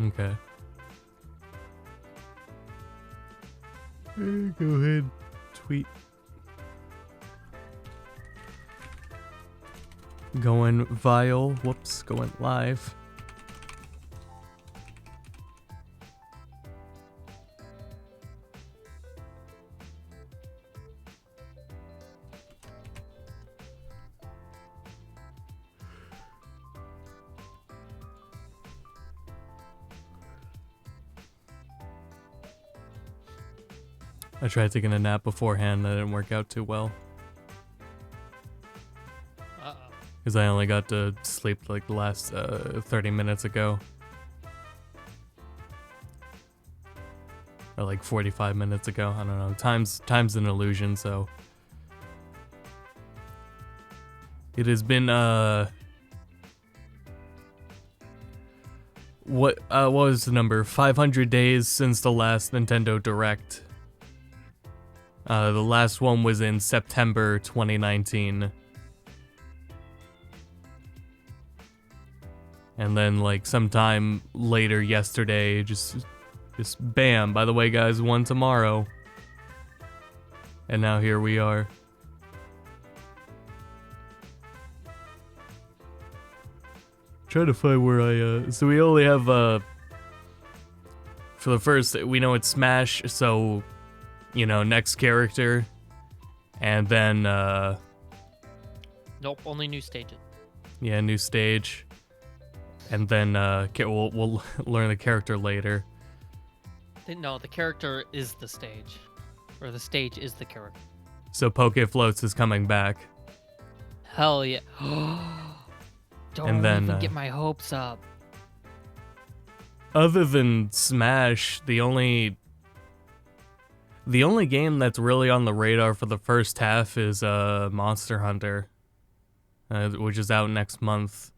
Okay. Go ahead. Tweet. Going vile. Whoops. Going live. I tried taking a nap beforehand. That didn't work out too well. Uh-oh. Because I only got to sleep like the last 30 minutes ago. Or like 45 minutes ago. I don't know. Time's an illusion, so. It has been, what was the number? 500 days since the last Nintendo Direct. The last one was in September 2019. And then, like, sometime later yesterday, just bam. By the way, guys, one tomorrow. And now here we are. Trying to find where I, so we only have, for the first, we know it's Smash, so, you know, next character. And then, Nope, only new stages. yeah, new stage. And then, we'll learn the character later. No, the character is the stage. Or the stage is the character. So Poke Floats is coming back. Hell yeah. Don't And then, even get my hopes up. Other than Smash, the only game that's really on the radar for the first half is Monster Hunter, which is out next month.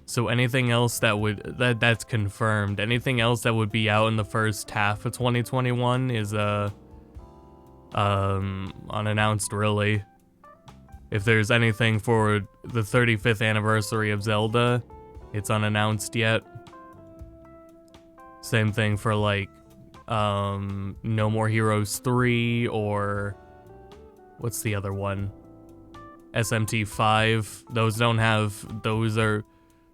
So anything else that's confirmed, anything else that would be out in the first half of 2021 is unannounced, really. If there's anything for the 35th anniversary of Zelda, it's unannounced yet. Same thing for like No More Heroes 3 or what's the other one? SMT 5. Those are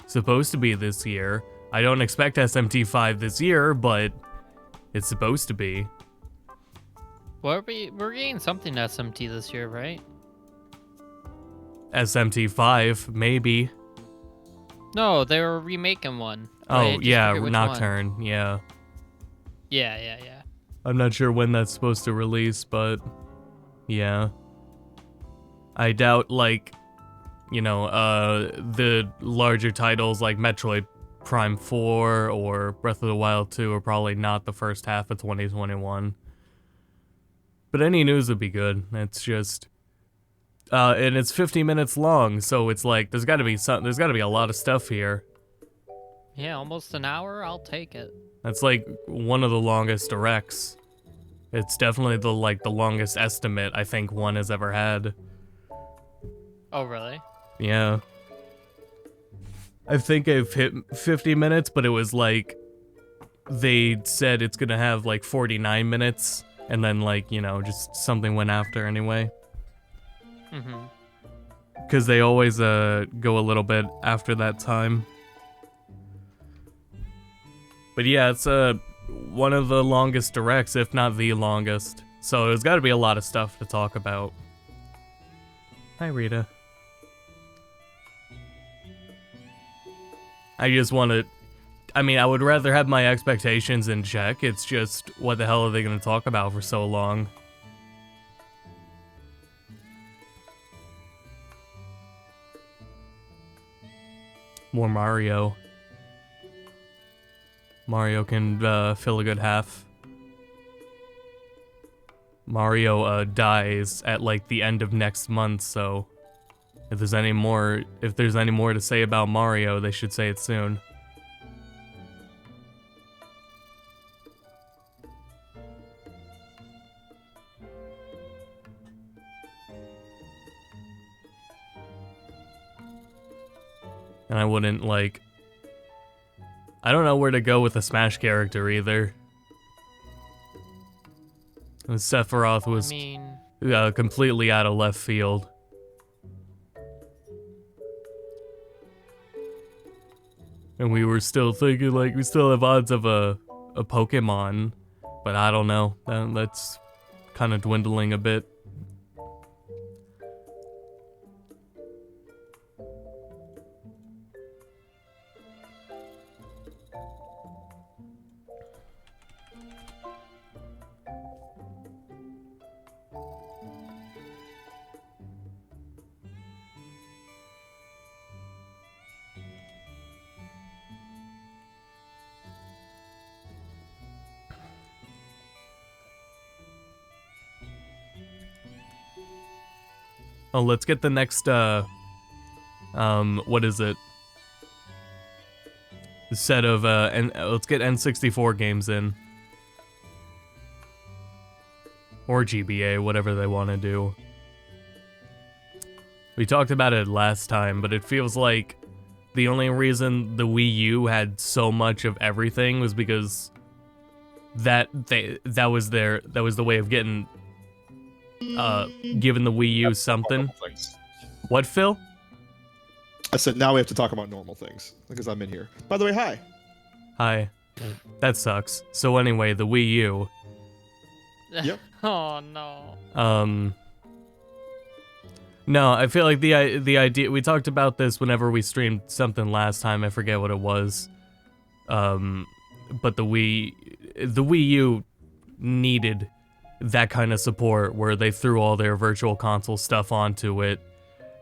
supposed to be this year. I don't expect SMT 5 this year, but it's supposed to be. We're getting something SMT this year, right? SMT 5, maybe. No, they were remaking one. Oh, yeah, Nocturne, yeah. Yeah. I'm not sure when that's supposed to release, but yeah. I doubt, like, you know, the larger titles like Metroid Prime 4 or Breath of the Wild 2 are probably not the first half of 2021. But any news would be good. It's just... and it's 50 minutes long, so it's like, there's gotta be a lot of stuff here. Yeah, almost an hour. I'll take it. That's like one of the longest directs. It's definitely the longest estimate I think one has ever had. Oh, really? Yeah. I think I've hit 50 minutes, but it was like, they said it's gonna have like 49 minutes, and then like, you know, just something went after anyway. Mm-hmm. Because they always go a little bit after that time. But yeah, it's one of the longest directs, if not the longest. So there's got to be a lot of stuff to talk about. Hi, Rita. I just want to... I mean, I would rather have my expectations in check. It's just, what the hell are they going to talk about for so long? More Mario. Mario can fill a good half. Mario dies at like the end of next month, so if there's any more to say about Mario, they should say it soon. And I I don't know where to go with a Smash character either. Sephiroth was I mean, completely out of left field. And we were still thinking, like, we still have odds of a Pokemon. But I don't know. That's kind of dwindling a bit. Oh, let's get the next, what is it? The set of, let's get N64 games in. Or GBA, whatever they want to do. We talked about it last time, but it feels like the only reason the Wii U had so much of everything was because that was the way of getting giving the Wii U something. What, Phil? I said now we have to talk about normal things because I'm in here. By the way, hi. Hi. That sucks. So anyway, the Wii U. Yep. Oh no. No, I feel like the idea, we talked about this whenever we streamed something last time. I forget what it was. But the Wii U needed that kind of support where they threw all their virtual console stuff onto it.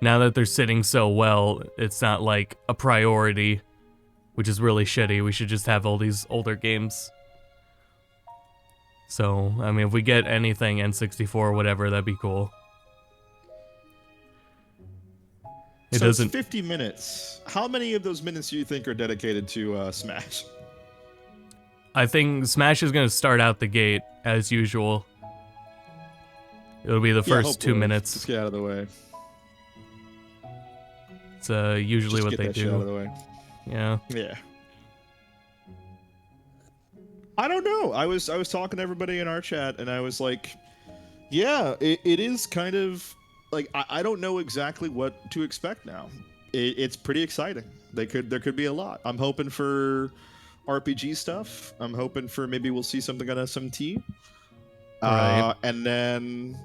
Now that they're sitting so well, it's not like a priority, which is really shitty. We should just have all these older games. So, I mean, if we get anything N64 or whatever, that'd be cool. So it's 50 minutes. How many of those minutes do you think are dedicated to Smash? I think Smash is going to start out the gate, as usual. It'll be the first 2 minutes. Just get out of the way. It's usually Just what get they that do. shit out of the way. Yeah. Yeah. I don't know. I was talking to everybody in our chat, and I was like, yeah, it is kind of like I don't know exactly what to expect now. It's pretty exciting. There could be a lot. I'm hoping for RPG stuff. I'm hoping for maybe we'll see something on SMT. Right. And then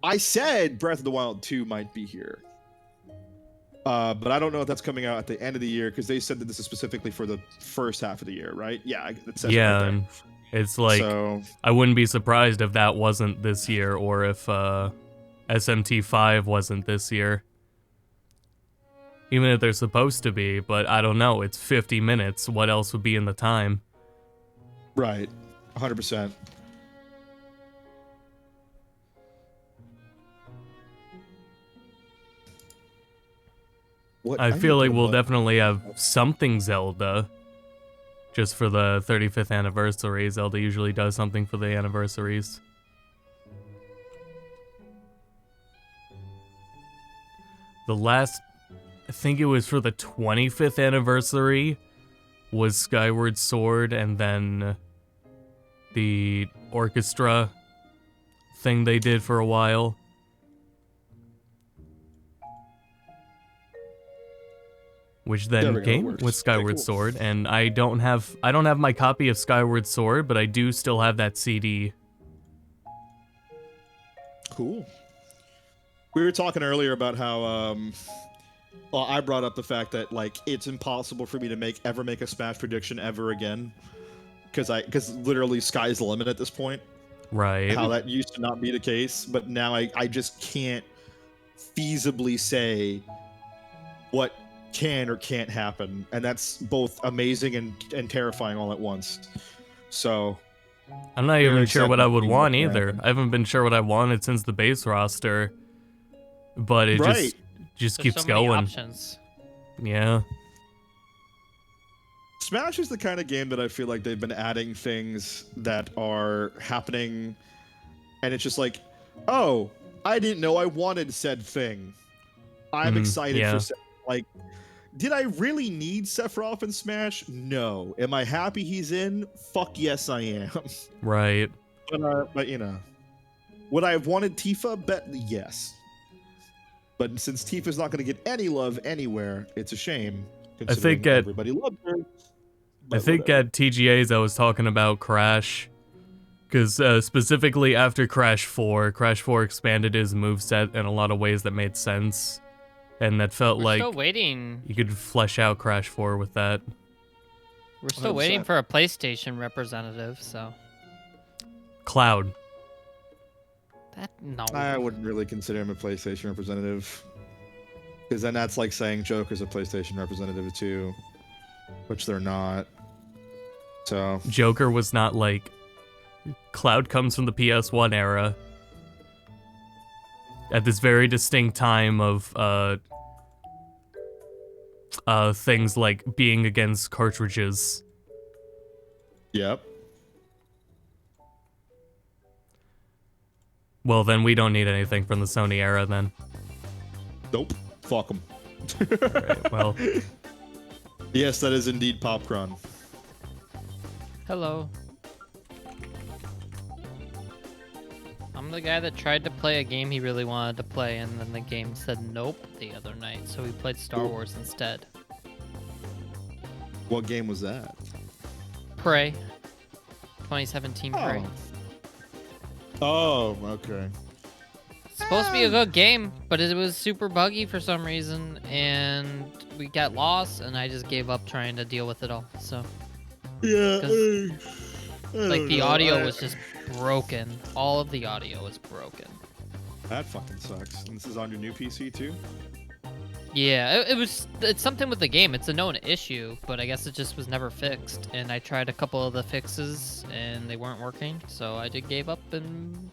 I said Breath of the Wild 2 might be here. But I don't know if that's coming out at the end of the year because they said that this is specifically for the first half of the year, right? Yeah, it says Yeah, right there. and it's like, So, I wouldn't be surprised if that wasn't this year or if SMT5 wasn't this year. Even if they're supposed to be, but I don't know. It's 50 minutes. What else would be in the time? right, 100%. What I need feel to like put a we'll button- definitely have something Zelda. Just for the 35th anniversary. Zelda usually does something for the anniversaries. The last, I think it was for the 25th anniversary, was Skyward Sword, and then the orchestra thing they did for a while. Which There then we go, it came works. with Skyward cool. Sword, and I don't have my copy of Skyward Sword, but I do still have that CD. Cool. We were talking earlier about how well, I brought up the fact that like it's impossible for me to ever make a Smash prediction ever again because literally sky's the limit at this point. Right. How that used to not be the case, but now I just can't feasibly say what can or can't happen, and that's both amazing and terrifying all at once. So I'm not Very even sure what I would excited want to see what either. happens. I haven't been sure what I wanted since the base roster, but it Right. just There's keeps so many going. options. Yeah. Smash is the kind of game that I feel like they've been adding things that are happening, and it's just like, oh, I didn't know I wanted said thing. I'm excited yeah. for like, Did I really need Sephiroth in Smash? No. Am I happy he's in? Fuck yes, I am. Right. But you know, would I have wanted Tifa? Bet yes. But since Tifa's not going to get any love anywhere, it's a shame. I think everybody loved her. I think at TGA's I was talking about Crash. Because specifically after Crash 4 expanded his moveset in a lot of ways that made sense. And that felt We're like still waiting. you could flesh out Crash 4 with that. We're still 100%. waiting for a PlayStation representative, so. Cloud. No. I wouldn't really consider him a PlayStation representative. Because then that's like saying Joker's a PlayStation representative too. Which they're not. So. Joker was not like... Cloud comes from the PS1 era. At this very distinct time of things like being against cartridges. Yep. Well, then we don't need anything from the Sony era then. Nope. Fuck them. Right, well, Yes, that is indeed Popcorn. Hello. I'm the guy that tried to play a game he really wanted to play, and then the game said nope the other night, so we played Star Wars instead. What game was that? Prey. 2017 Prey. Oh, okay. Supposed to be a good game, but it was super buggy for some reason, and we got lost, and I just gave up trying to deal with it all. So, Yeah. like, the audio was just broken. All of the audio was broken. That fucking sucks. And this is on your new PC too? Yeah, it's something with the game. It's a known issue, but I guess it just was never fixed. And I tried a couple of the fixes, and they weren't working, so I did gave up, and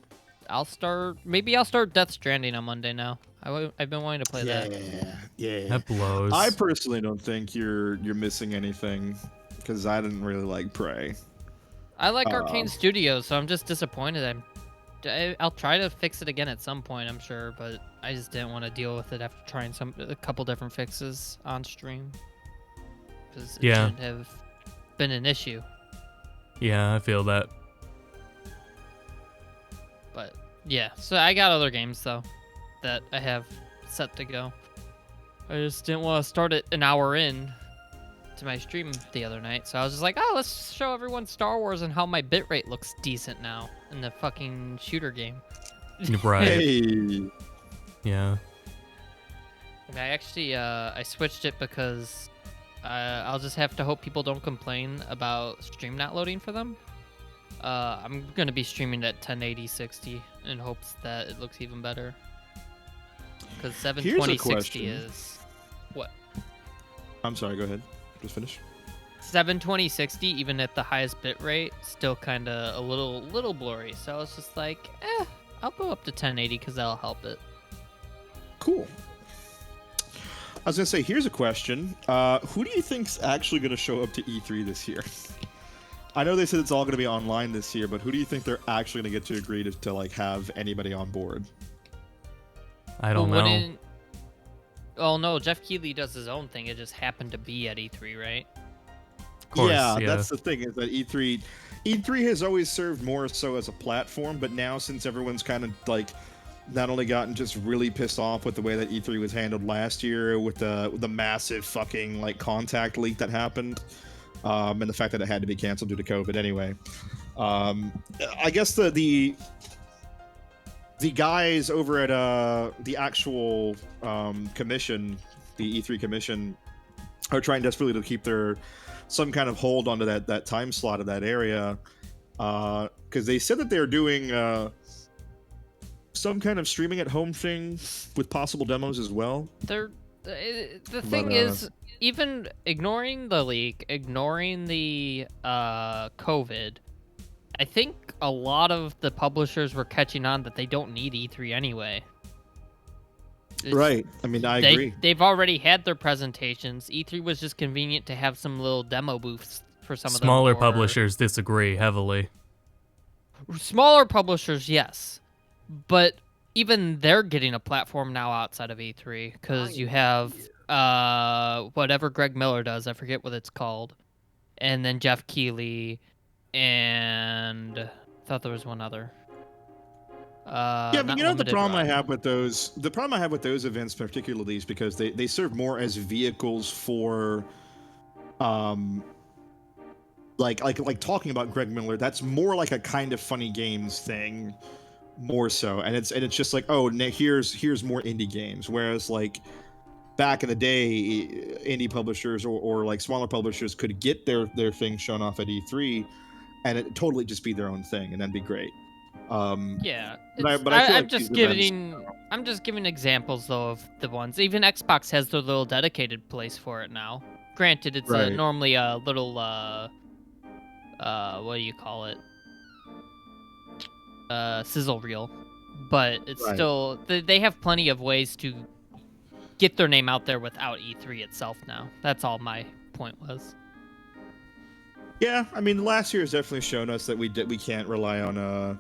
maybe I'll start Death Stranding on Monday now. I've been wanting to play that. Yeah. that blows. I personally don't think you're missing anything because I didn't really like Prey. I like Arcane Studios, so I'm just disappointed. I'll try to fix it again at some point, I'm sure, but I just didn't want to deal with it after trying a couple different fixes on stream. Because it shouldn't have been an issue. Yeah, I feel that. But yeah, so I got other games though that I have set to go. I just didn't want to start it an hour in to my stream the other night, so I was just like, oh, let's show everyone Star Wars and how my bitrate looks decent now in the fucking shooter game. Right. Hey. Yeah. And I actually I switched it because I'll just have to hope people don't complain about stream not loading for them. I'm gonna be streaming at 1080 60 in hopes that it looks even better. Because 720 60 is what? I'm sorry, go ahead. Just finish. 720 60, even at the highest bit rate, still kind of a little blurry. So I was just like, I'll go up to 1080 because that'll help it. Cool. I was gonna say, here's a question. Who do you think's actually gonna show up to E3 this year? I know they said it's all gonna be online this year, but who do you think they're actually gonna get to agree to like have anybody on board? I don't know. Oh no, Jeff Keighley does his own thing. It just happened to be at E3, right? Of course, yeah, yeah, that's the thing, is that E3 has always served more so as a platform, but now since everyone's kind of like not only gotten just really pissed off with the way that E3 was handled last year with the massive fucking like contact leak that happened, and the fact that it had to be canceled due to COVID anyway. I guess the guys over at the actual commission, the E3 commission, are trying desperately to keep some kind of hold onto that time slot of that area, because they said that they're doing some kind of streaming at home thing with possible demos as well. The thing is, even ignoring the leak, ignoring the COVID, I think a lot of the publishers were catching on that they don't need E3 anyway. Right. I mean, I agree. They've already had their presentations. E3 was just convenient to have some little demo booths for some of the smaller publishers disagree heavily. Smaller publishers, yes. But even they're getting a platform now outside of E3 because you have whatever Greg Miller does. I forget what it's called. And then Jeff Keighley, and I thought there was one other. Yeah, but not you know the Limited problem I Run. have with those events particularly is because they serve more as vehicles for like talking about Greg Miller. That's more like a kind of funny games thing, more so. And it's just like, oh, here's more indie games. Whereas like back in the day, indie publishers or like smaller publishers could get their thing shown off at E3 and it totally just be their own thing, and that'd be great. Yeah, But I feel I'm like just these events, giving examples though of the ones. Even Xbox has their little dedicated place for it now. Granted, it's Right. normally a little what do you call it? Sizzle reel, but it's Right. still they have plenty of ways to get their name out there without E3 itself now. That's all my point was. Yeah, I mean, last year has definitely shown us that we can't rely on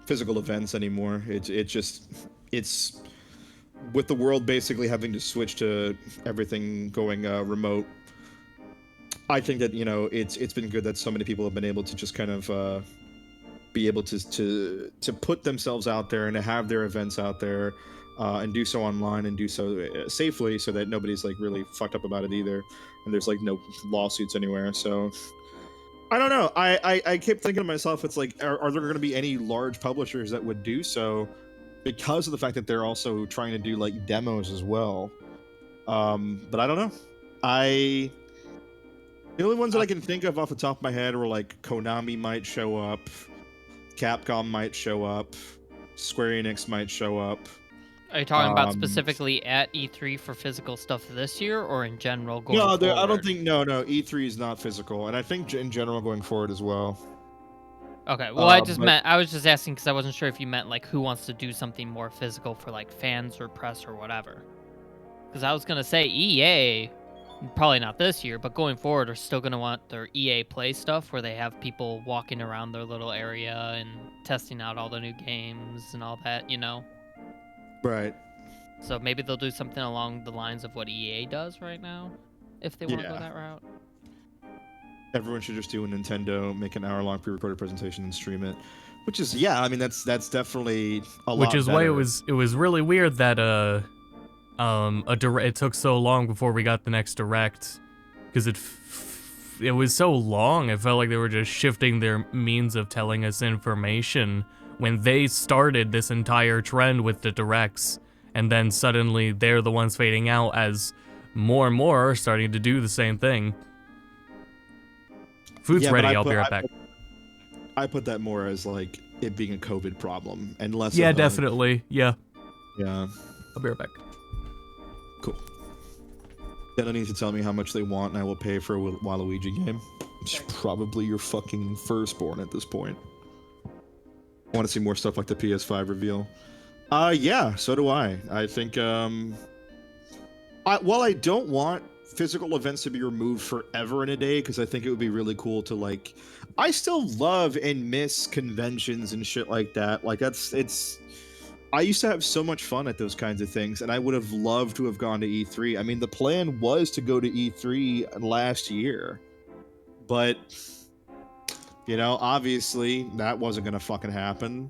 physical events anymore. It's with the world basically having to switch to everything going remote. I think that it's been good that so many people have been able to just kind of be able to put themselves out there and to have their events out there and do so online and do so safely, so that nobody's like really fucked up about it either, and there's like no lawsuits anywhere. So I don't know. I kept thinking to myself, it's like, are there going to be any large publishers that would do so, because of the fact that they're also trying to do like demos as well. But I don't know. The only ones that I can think of off the top of my head were like Konami might show up, Capcom might show up, Square Enix might show up. Are you talking about Um, specifically at E3 for physical stuff this year, or in general going No, forward? I don't think. No. E3 is not physical, and I think in general going forward as well. Okay, well, I but- was just asking because I wasn't sure if you meant like who wants to do something more physical for like fans or press or whatever. Because I was gonna say EA, probably not this year, but going forward are still gonna want their EA Play stuff where they have people walking around their little area and testing out all the new games and all that, Right. So maybe they'll do something along the lines of what EA does right now, if they want to go Yeah. that route. Everyone should just do a Nintendo, make an hour-long pre-recorded presentation and stream it. Which is, yeah, I mean that's definitely a lot. Which is why better. it was really weird that it took so long before we got the next direct, because it was so long. It felt like they were just shifting their means of telling us information when they started this entire trend with the directs, and then suddenly they're the ones fading out as more and more are starting to do the same thing. Food's Yeah, but ready. I'll be right back. I put that more as like it being a COVID problem and less. Yeah, of definitely. Yeah, Yeah. I'll be right back. Cool. Then I need to tell me how much they want, and I will pay for a Waluigi game. It's probably your fucking firstborn at this point. I want to see more stuff like the PS5 reveal. Yeah, so do I. I think, while I don't want physical events to be removed forever in a day, because I think it would be really cool to, like, I still love and miss conventions and shit like that. Like, I used to have so much fun at those kinds of things, and I would have loved to have gone to E3. I mean, the plan was to go to E3 last year, but, obviously that wasn't going to fucking happen.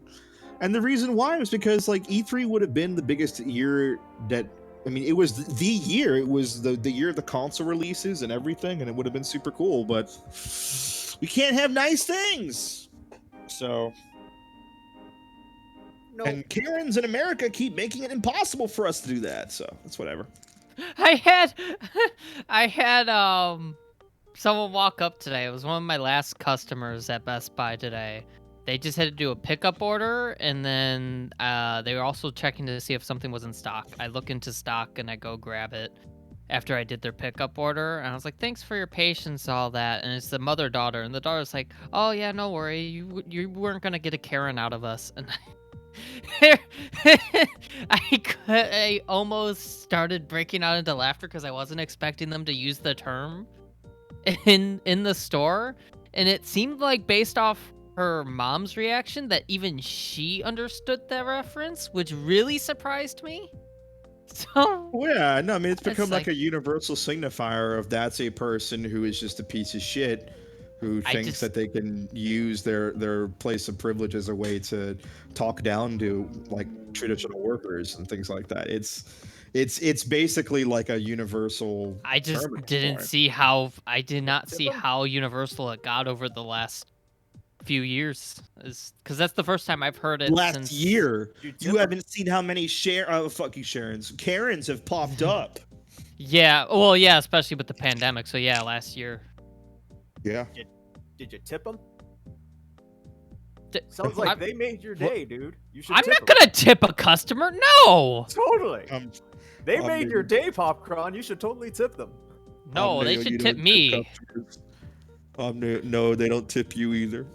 And the reason why was because, like, E3 would have been the biggest year that, I mean, it was the year. It was the year of the console releases and everything, and it would have been super cool, but we can't have nice things. So... No. And Karens in America keep making it impossible for us to do that, so it's whatever. I had someone walk up today. It was one of my last customers at Best Buy today. They just had to do a pickup order, and then they were also checking to see if something was in stock. I look into stock and I go grab it after I did their pickup order, and I was like, thanks for your patience, all that. And it's the mother-daughter, and the daughter's like, oh yeah, no worry, you weren't gonna get a Karen out of us. And I almost started breaking out into laughter because I wasn't expecting them to use the term in the store, and it seemed like based off her mom's reaction that even she understood that reference, which really surprised me. So Well, yeah, no, I mean it's It's become like like- a universal signifier of that's a person who is just a piece of shit who I thinks just- that they can use their place of privilege as a way to talk down to like traditional workers and things like that. It's basically like a universal I just term at this didn't point. see how I did not see Tip 'em? how universal it got over the last few years. Because that's the first time I've heard it Last since year. You tip You 'em? haven't seen how many fucking Karens have popped up. Yeah, well, yeah, especially with the pandemic. So yeah, last year. Yeah. Did you tip them? D- Sounds like I'm- they made your day, dude. You should I'm tip not 'em. gonna tip a customer. No, Totally. They I'm made your maybe- day, Popcron. You should totally tip them. no, they You should don't tip me, customers. No, they don't tip you either.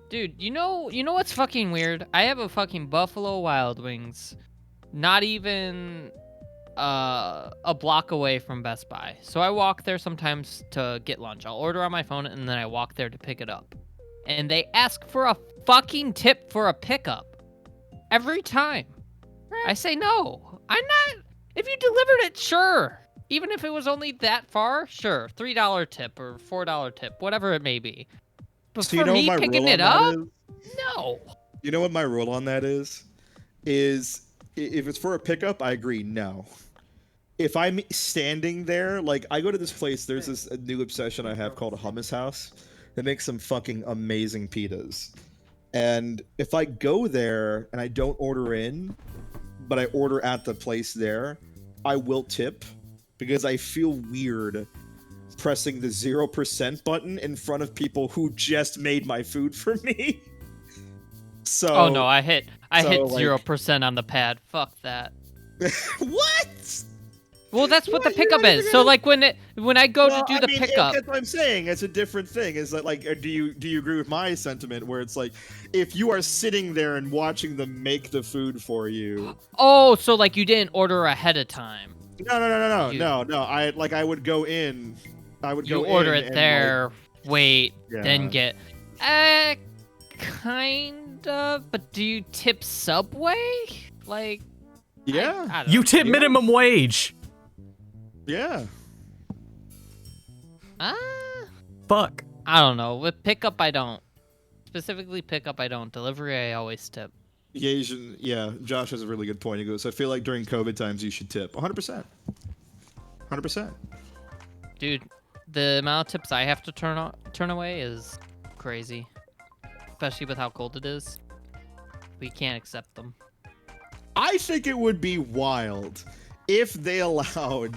dude. You know what's fucking weird? I have a fucking Buffalo Wild Wings, not even a block away from Best Buy. So I walk there sometimes to get lunch. I'll order on my phone and then I walk there to pick it up. And they ask for a fucking tip for a pickup every time. I say no. I'm not. If you delivered it, sure. Even if it was only that far, sure. $3 tip or $4 tip, whatever it may be. But So you for know what me my picking rule it on up, that is? no. You know what my rule on that is? Is if it's for a pickup, I agree. No. If I'm standing there, like I go to this place, there's this new obsession I have called a hummus house that makes some fucking amazing pitas. And if I go there and I don't order in, but I order at the place there, I will tip because I feel weird pressing the 0% button in front of people who just made my food for me. So Oh no, I hit so, like- 0% on the pad. Fuck that. what? Well, that's what the What? You're pickup not is. even So gonna- like when I go Well, to do I the mean, pickup, That's what I'm saying. It's a different thing. Is that like, do you agree with my sentiment where it's like, if you are sitting there and watching them make the food for you? oh, so like you didn't order ahead of time. You- No. I would go in. I would You go order in it and, there, wait, Yeah. then get. Kind of. But do you tip Subway? Like. Yeah. I don't You know. tip Yeah. minimum wage. Yeah. Fuck. I don't know. With pickup, I don't. Specifically, pickup, I don't. Delivery, I always tip. Yeah. Josh has a really good point. He goes, I feel like during COVID times you should tip 100%. 100%. Dude, the amount of tips I have to turn away is crazy. Especially with how cold it is. We can't accept them. I think it would be wild if they allowed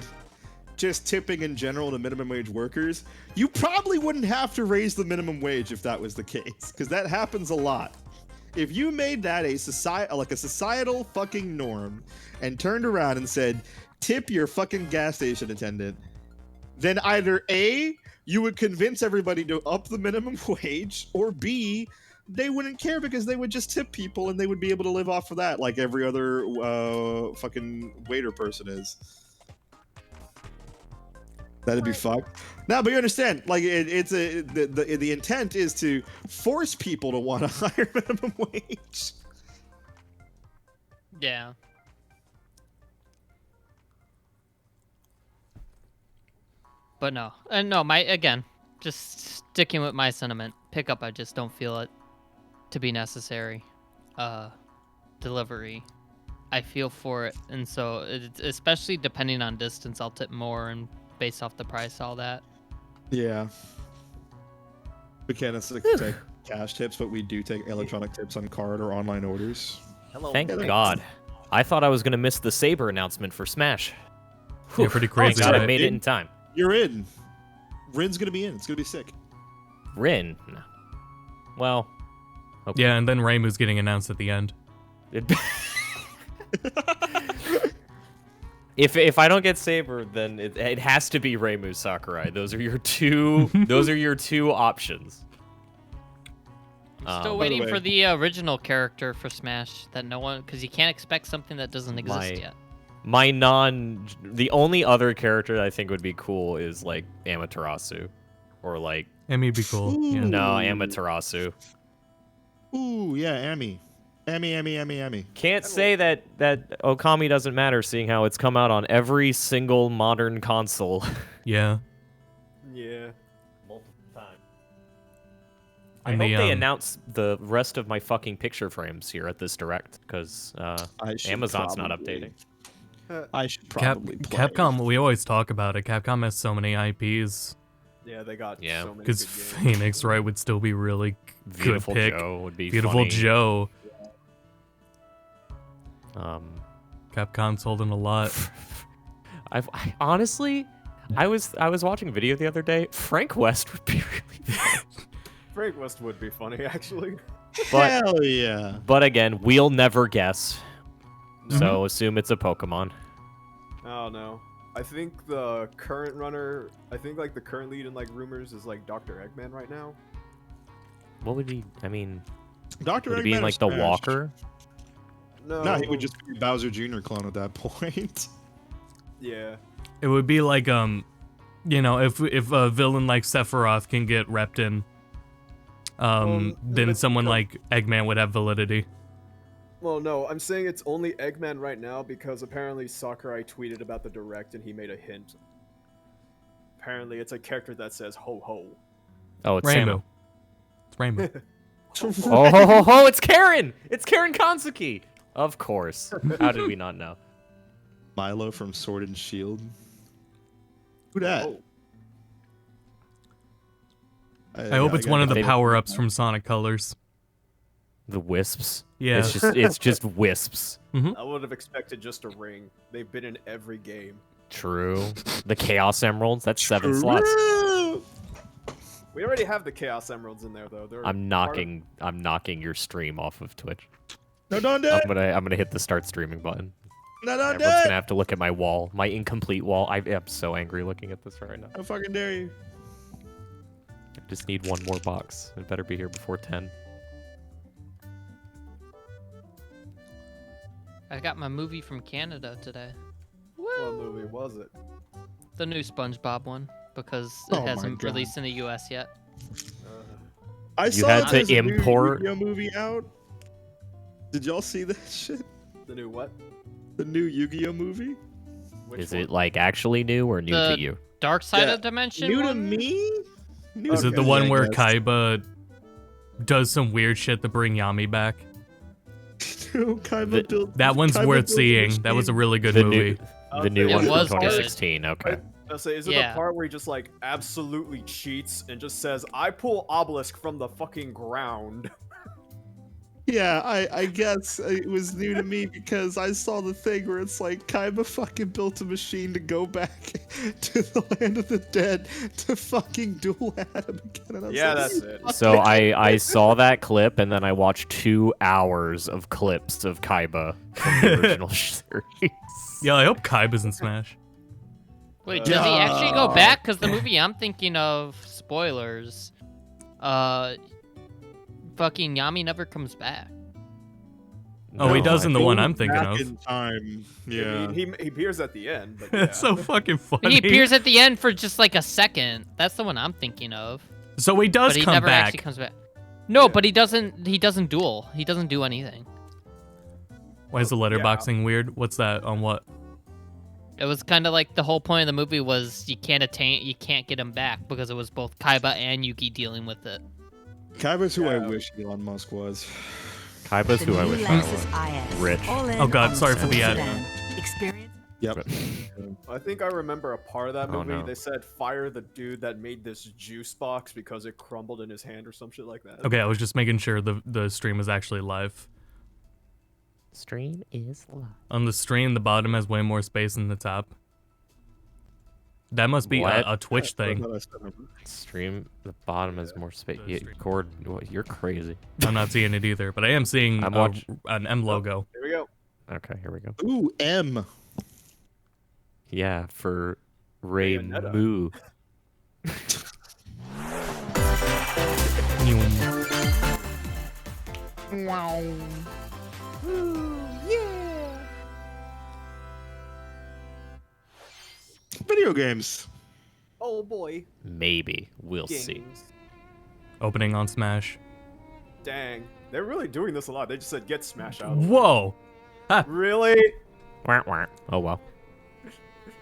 just tipping in general to minimum wage workers. You probably wouldn't have to raise the minimum wage if that was the case, because that happens a lot. If you made that a societal fucking norm and turned around and said, tip your fucking gas station attendant, then either A, you would convince everybody to up the minimum wage, or B, they wouldn't care because they would just tip people and they would be able to live off of that like every other fucking waiter person is. That'd be fucked. No, but you understand, like the intent is to force people to want a higher minimum wage. Yeah. But no. And no, just sticking with my sentiment. Pickup, I just don't feel it to be necessary. Delivery, I feel for it. And so, especially depending on distance, I'll tip more and based off the price, all that. Yeah. We can't necessarily take cash tips, but we do take electronic tips on card or online orders. Hello. Thank Yeah, God. I thought I was going to miss the Saber announcement for Smash. Yeah, pretty Thank crazy. God I right? made it in time. You're in. Rin's gonna be in. It's gonna be sick. Rin. No. Well, Yeah, and then Raimu's getting announced at the end. it- if I don't get Saber, then it has to be Reimu Sakurai. Those are your two. Those are your two options. I'm still By the waiting way- for the original character for Smash that no one, because you can't expect something that doesn't exist yet. The only other character that I think would be cool is like Amaterasu, or like Emmy'd be cool. Yeah. no Ooh. Amaterasu. Ooh, yeah, Amy. Emmy. Can't say that Okami doesn't matter, seeing how it's come out on every single modern console. Yeah. Yeah. Multiple times. I And hope the, they announce the rest of my fucking picture frames here at this direct, because I should Amazon's not probably- updating. I should probably play. Capcom, we always talk about it. Capcom has so many IPs. Yeah, they got Yeah. so many Because good games. Phoenix, right, would still be really good Beautiful pick. Joe would be Beautiful funny. Joe. Um, Capcom's holding a lot. I honestly, I was watching a video the other day. Frank West would be really Frank West would be funny, actually. but Hell yeah. but again, we'll never guess. Mm-hmm. So assume it's a Pokemon. Oh no. I think the current runner, like the current lead in like rumors is like Dr. Eggman right now. What would he? I mean, Dr. would he be in Eggman like the Smash. Walker? No, he would just be Bowser Jr. clone at that point. Yeah. It would be like, you know, if a villain like Sephiroth can get repped in, then but- someone like Eggman would have validity. Well, no, I'm saying it's only Eggman right now because apparently Sakurai tweeted about the direct and he made a hint. Apparently, it's a character that says ho ho. Oh, it's Rainbow. Samus. It's Rainbow. Oh, ho, ho, ho, it's Karen! It's Karen Kansuki! Of course. How did we not know? Milo from Sword and Shield. Who dat? Oh, I hope it's one of the They- power-ups from Sonic Colors. The wisps. Yeah. It's just wisps. I would have expected just a ring. They've been in every game. True. The Chaos Emeralds, that's 7 slots. We already have the Chaos Emeralds in there, though. They're I'm part knocking your stream off of Twitch. No, don't do I'm it. gonna hit the start streaming button. No, don't do Everyone's it. gonna have to look at my wall, my incomplete wall. I'm so angry looking at this right now. How fucking dare you? I just need one more box. It better be here before 10. I got my movie from Canada today. What movie was it? The new SpongeBob one, because it Oh my hasn't God. released in the US yet. I You saw had that to there's a new import- Yu-Gi-Oh movie out. Did y'all see that shit? The new what? The new Yu-Gi-Oh movie? Which Is one? it like actually new or new The- to you? Dark Side Yeah, of Dimension. New to one? me? New Is to it the me, one I where guess. Kaiba does some weird shit to bring Yami back? Kaiba built- That one's Kaiba worth built a seeing. That was a machine. really good The movie. new It one was from good. 2016. Okay. I'll say, is it Yeah. the part where he just like absolutely cheats and just says, "I pull obelisk from the fucking ground"? Yeah, I guess it was new to me because I saw the thing where it's like Kaiba fucking built a machine to go back to the land of the dead to fucking duel Adam again. And I was Yeah, like, that's it. So I saw that clip and then I watched 2 hours of clips of Kaiba from the original series. Yeah, I hope Kaiba's in Smash. Wait, does he actually go back? Because the movie I'm thinking of, spoilers, fucking Yami never comes back. Oh, he No, does I in the think- one I'm thinking back of. in time. Yeah. I mean, he appears at the end, but yeah. It's so fucking funny. He appears at the end for just like a second. That's the one I'm thinking of. So he does But he come never back. actually comes back. No, but he doesn't. He doesn't duel. He doesn't do anything. Why is the letterboxing weird? What's that on what? It was kind of like the whole point of the movie was you can't get him back because it was both Kaiba and Yuki dealing with it. Kaiba's who I Yeah. wish Elon Musk was. Kaiba's The who I new wish I Lexus was. IS. Rich. All in Oh, God, on sorry for the ad. sedan. Experience. Yep. I think I remember a part of that Oh, movie. no. They said fire the dude that made this juice box because it crumbled in his hand or some shit like that. Okay, I was just making sure the stream is actually live. Stream is live. On the stream, the bottom has way more space than the top. That must be What? a Twitch thing. Stream, the bottom is more space. the stream. Cord, you're crazy. I'm not seeing it either, but I am seeing I'm watch- an M logo. Here we go. Okay, here we go. Ooh, M. Yeah, for Ray Bayonetta. Moo. Video games. Oh boy. Maybe. We'll see. Games. Opening on Smash. Dang. They're really doing this a lot. They just said get Smash out. Whoa. Really? Wah, wah. Oh well.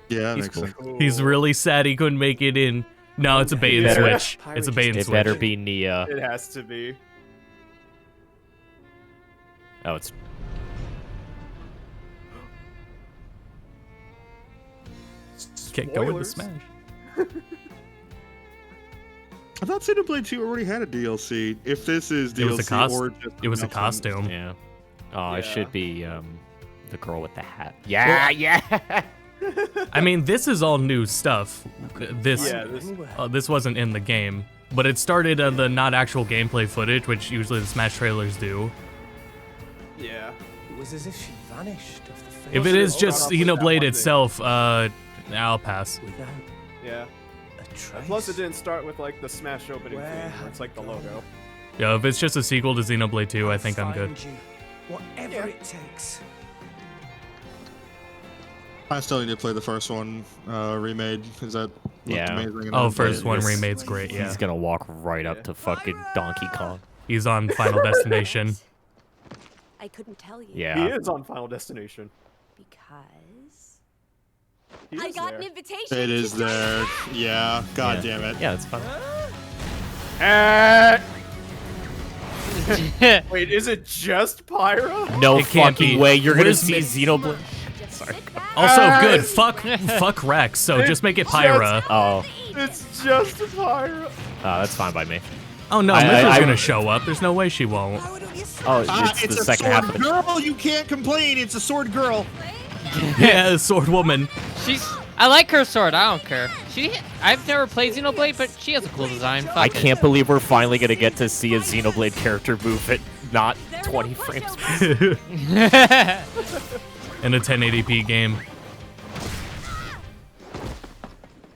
Yeah, that He's makes cool. sense. He's really sad he couldn't make it in. No, it's a bait and Better- switch. It's a bait and It switch. better be Nia. It has to be. Oh, it's Can't go into Spoilers. Smash. I thought Xenoblade 2 already had a DLC. If this is DLC It was a or just It was a announcement. costume. yeah. Oh, it Yeah. should be the girl with the hat. Yeah, yeah. I mean, this is all new stuff. This Yeah, this, this wasn't in the game, but it started the not actual gameplay footage, which usually the Smash trailers do. yeah. It was as if she vanished off the face If it is Oh, just God, I'll put that Xenoblade one itself, I'll pass. without Yeah. a trace. Plus, it didn't start with like the Smash opening Where theme, where it's like the logo. Yeah, if it's just a sequel to Xenoblade 2, I think I'm good. Find you, whatever Yeah. it takes. I still need to play the first one remade because that looked Yeah. amazing. and Oh, I played first it. one This- remade's great, yeah. He's gonna walk right up Yeah. to fucking Donkey Kong. He's on Final Destination. I couldn't tell you. Yeah. He is on Final Destination. Because He I is got there. an invitation. It is to there. Yeah. God Yeah. damn it. Yeah, it's fine. Wait, is it just Pyra? No It can't fucking be. way you're gonna Where's see Myth- Xenoblade. Just Sorry. sit back. Also, good. Fuck Rex. So just make it Pyra. Oh, It's just Pyra. that's fine by me. Oh no, I- Mithra's I- gonna show up. There's no way she won't. Oh, it's the a second sword half of the. girl. You can't complain. It's a sword girl. Yeah, sword woman. I like her sword. I don't care. I've never played Xenoblade, but she has a cool design. Fuck I it. can't believe we're finally gonna get to see a Xenoblade character move at not 20 frames. In a 1080p game.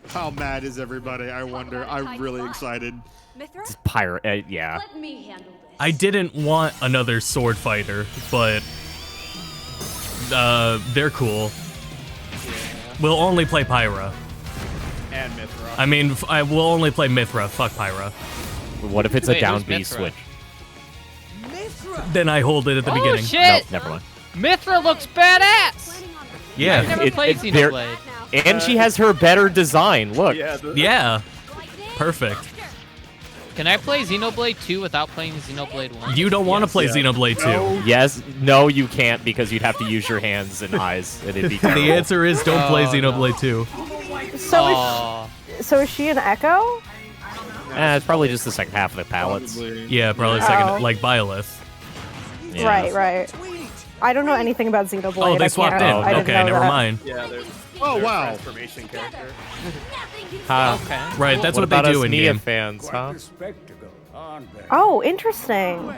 How mad is everybody? I wonder. I'm really excited. Mithra, Pirate, yeah. let me handle this. I didn't want another sword fighter, but they're cool. We'll only play Pyra. And Mithra. I mean, I will only play Mithra. Fuck Pyra. What if it's a Wait, down who's B Mithra? switch? Then I hold it at the Oh beginning. No, shit! never mind. Mithra looks badass. Planning on Yeah. I've never It- played it- there- Xenoblade. And she has her better design. Look. Yeah. Yeah. Perfect. Can I play Xenoblade 2 without playing Xenoblade 1? You don't want to play Yeah. Xenoblade 2. Yes. No, you can't because you'd have to use your hands and eyes, and it'd be terrible. The answer is don't play Oh, no. Xenoblade 2. So Aw. is she an Echo? It's probably just the second half of the palettes. Probably. Yeah, probably Oh. second, like Byleth. Yeah. Right. I don't know anything about Xenoblade. Oh, they I swapped in. can't- I didn't Okay, know never that. mind. Yeah. There's. Oh, their wow. Transformation character. Huh. Okay. Right, that's what, about they do us in Nia game. fans, huh? Oh, interesting.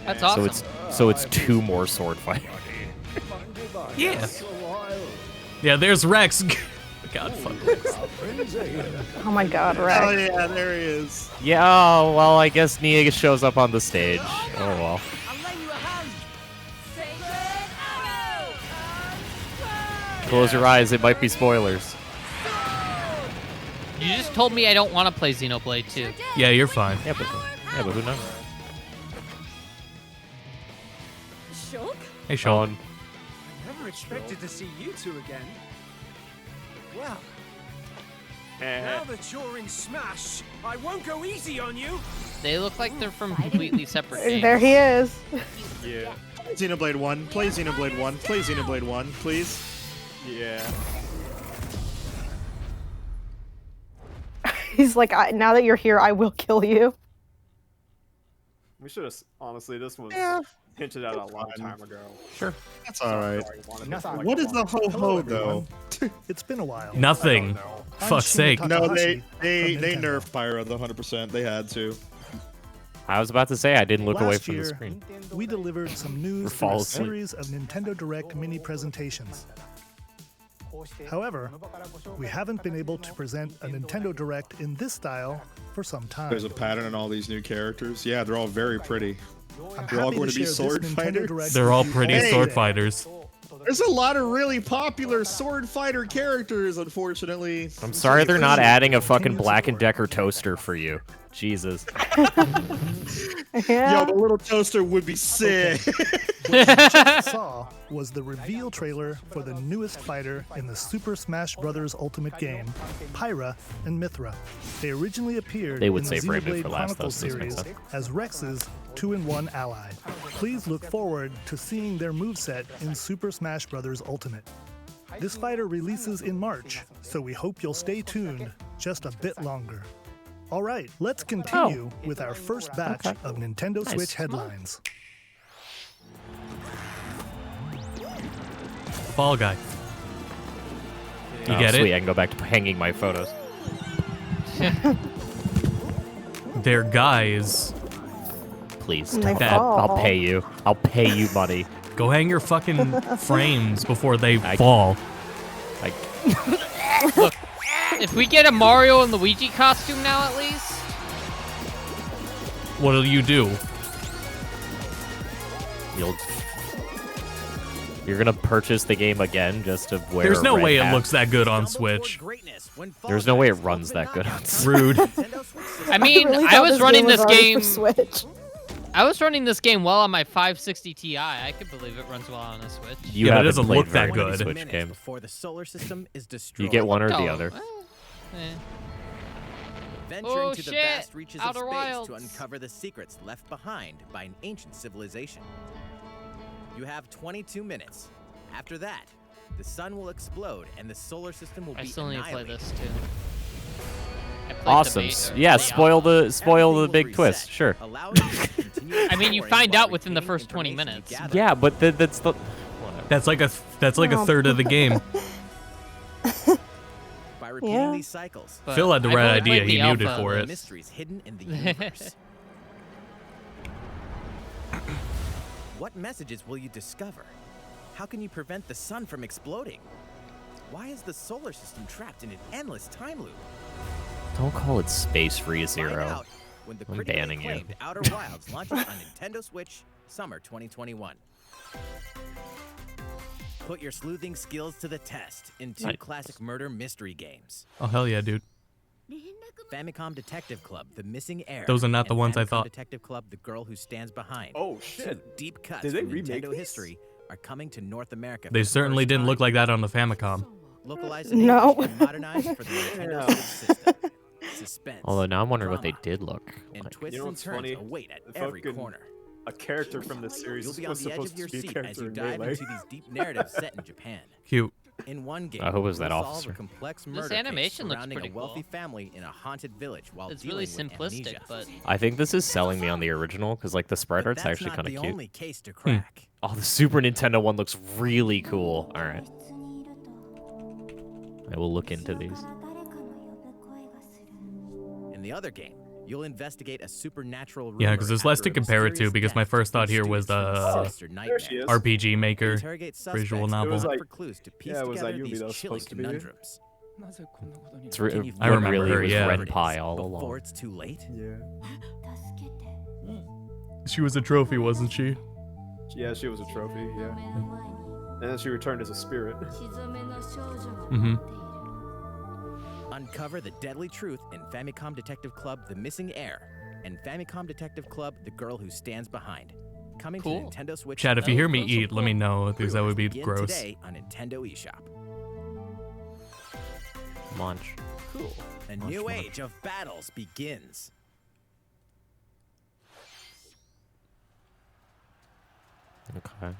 That's awesome. So it's two more sword fighters. Yeah. Yeah, there's Rex. God, fuck Rex. Oh my God, Oh Rex. yeah, there he is. Yeah. Oh, well, I guess Nia shows up on the stage. Oh well. Close your eyes. It might be spoilers. You just told me I don't want to play Xenoblade 2. Yeah, you're fine. Yeah, but who knows? Shulk? Hey, Sean. Sean. Never expected to see you two again. Well, Eh. now that you're in Smash, I won't go easy on you. They look like they're from completely separate games. There he is. Yeah. Xenoblade 1. Play Xenoblade 1. Play Xenoblade 1, please. Yeah. He's like, now that you're here, I will kill you. We should have. Honestly, this was hinted at a long time ago. Sure. That's all right. I wanted this for, like, What a is the long ho ho though? It's been a while. Nothing. I'm Fuck's Shinya sake. No, they Takahashi they from they Nintendo. nerfed Pyro the 100%. They had to. I was about to say I didn't look away Last from the year, screen. we delivered some Or news fall through a asleep. series of Nintendo Direct mini presentations. However, we haven't been able to present a Nintendo Direct in this style for some time. There's a pattern in all these new characters. Yeah, they're all very pretty. I'm They're all happy going to to be share this sword Nintendo fighters? Direct They're with all you pretty Hey. sword today. fighters. There's a lot of really popular sword fighter characters, unfortunately. I'm sorry they're not adding a fucking Black & Decker toaster for you. Jesus. Yeah. Yo, the little toaster would be sick. What you just saw was the reveal trailer for the newest fighter in the Super Smash Bros. Ultimate game, Pyra and Mithra. They originally appeared They would in the save Raymond Xenoblade for last, though, Chronicles so this makes series sense. as Rex's 2-in-1 ally. Please look forward to seeing their moveset in Super Smash Bros. Ultimate. This fighter releases in March, so we hope you'll stay tuned just a bit longer. All right, let's continue with our first batch of Nintendo Switch headlines. Fall Guy. You Oh, get sweet. it? I can go back to hanging my photos. They're guys. Please, And they Dad, fall. I'll pay you. I'll pay you money. Go hang your fucking frames before they fall. Like, Look, if we get a Mario and Luigi costume now, at least. What'll you do? you're gonna purchase the game again just to wear. There's no a red way it hat? looks that good on Switch. There's no way it runs that good on Switch. Rude. I mean, really I thought was running was this already game. for Switch. I was running this game well on my 560 Ti. I could believe it runs well on a Switch. You Yeah, but it haven't doesn't played look that very many good. Switch games. Before the solar system is destroyed. You get one or the Oh, other. Venturing Oh, to the shit! vast reaches of Outer space Wilds. to uncover the secrets left behind by an ancient civilization. You have 22 minutes. After that, the sun will explode and the solar system will I be still need to play annihilated. this too. I played Awesome. Yeah, spoil the Everything big will twist. reset, Sure. allowing you to continue I mean, you exploring find while out within the retaining first 20 information you minutes. gather. Yeah, but that's the. That's like a Oh. third of the game. By repeating Yeah. these cycles, But Phil had the I've right only idea. played He the muted alpha. for the it. mysteries hidden in the universe. What messages will you discover? How can you prevent the sun from exploding? Why is the solar system trapped in an endless time loop? Don't call it Space Find ReZero. out when the I'm critically banning you. acclaimed Outer Wilds launches on Nintendo Switch Summer 2021. Put your sleuthing skills to the test in two Nice. classic murder mystery games. Oh hell yeah, dude. Famicom Detective Club: The Missing Heir. Those are not the and ones I Famicom thought. Detective Club: The Girl Who Stands Behind. Oh Two shit! deep cuts Did they from remake Nintendo these? history are coming to North America. They for the certainly first didn't look time. like that on the Famicom. Localized in No. English and modernized for the Nintendo Switch system. Suspense. Although now I'm wondering what they drama, did look and like. twists You know and what's turns funny? await at The every fucking- corner. A character from this series You'll was be on the edge supposed of your to be a seat as character you in dive Melee. into these deep narratives set in Japan. Cute. In one game, who was that you'll officer? solve a complex murder case animation looks surrounding pretty a wealthy cool. family in a haunted village while It's dealing really with simplistic, amnesia. but I think this is selling me on the original because like the sprite But art's that's actually not kind the of cute. only case to crack. Oh, the Super Nintendo one looks really cool. All right, I will look into these. In the other game, you'll investigate a supernatural Yeah, rumor because there's less after to a compare it to mysterious because my death first thought leaves here was students with the sinister There she is. nightmares. RPG Maker Interrogate visual suspects novel. and look like- for clues to piece yeah, it was together Ayumi these that was chilling supposed to be here. conundrums. It's Can you I remember really her, was yeah. Ren Pie all Before along. it's too late. Yeah. She was a trophy, wasn't she? Yeah, she was a trophy. Yeah. And then she returned as a spirit. Mm-hmm. Uncover the deadly truth in Famicom Detective Club: The Missing Heir and Famicom Detective Club: The Girl Who Stands Behind. Coming Cool. to Nintendo Switch. Chad, if you hear me Those are eat, let me cool. know because that would be Begin gross. Today on Nintendo eShop. Munch. Cool. A Munch, new munch. age of battles begins. Okay.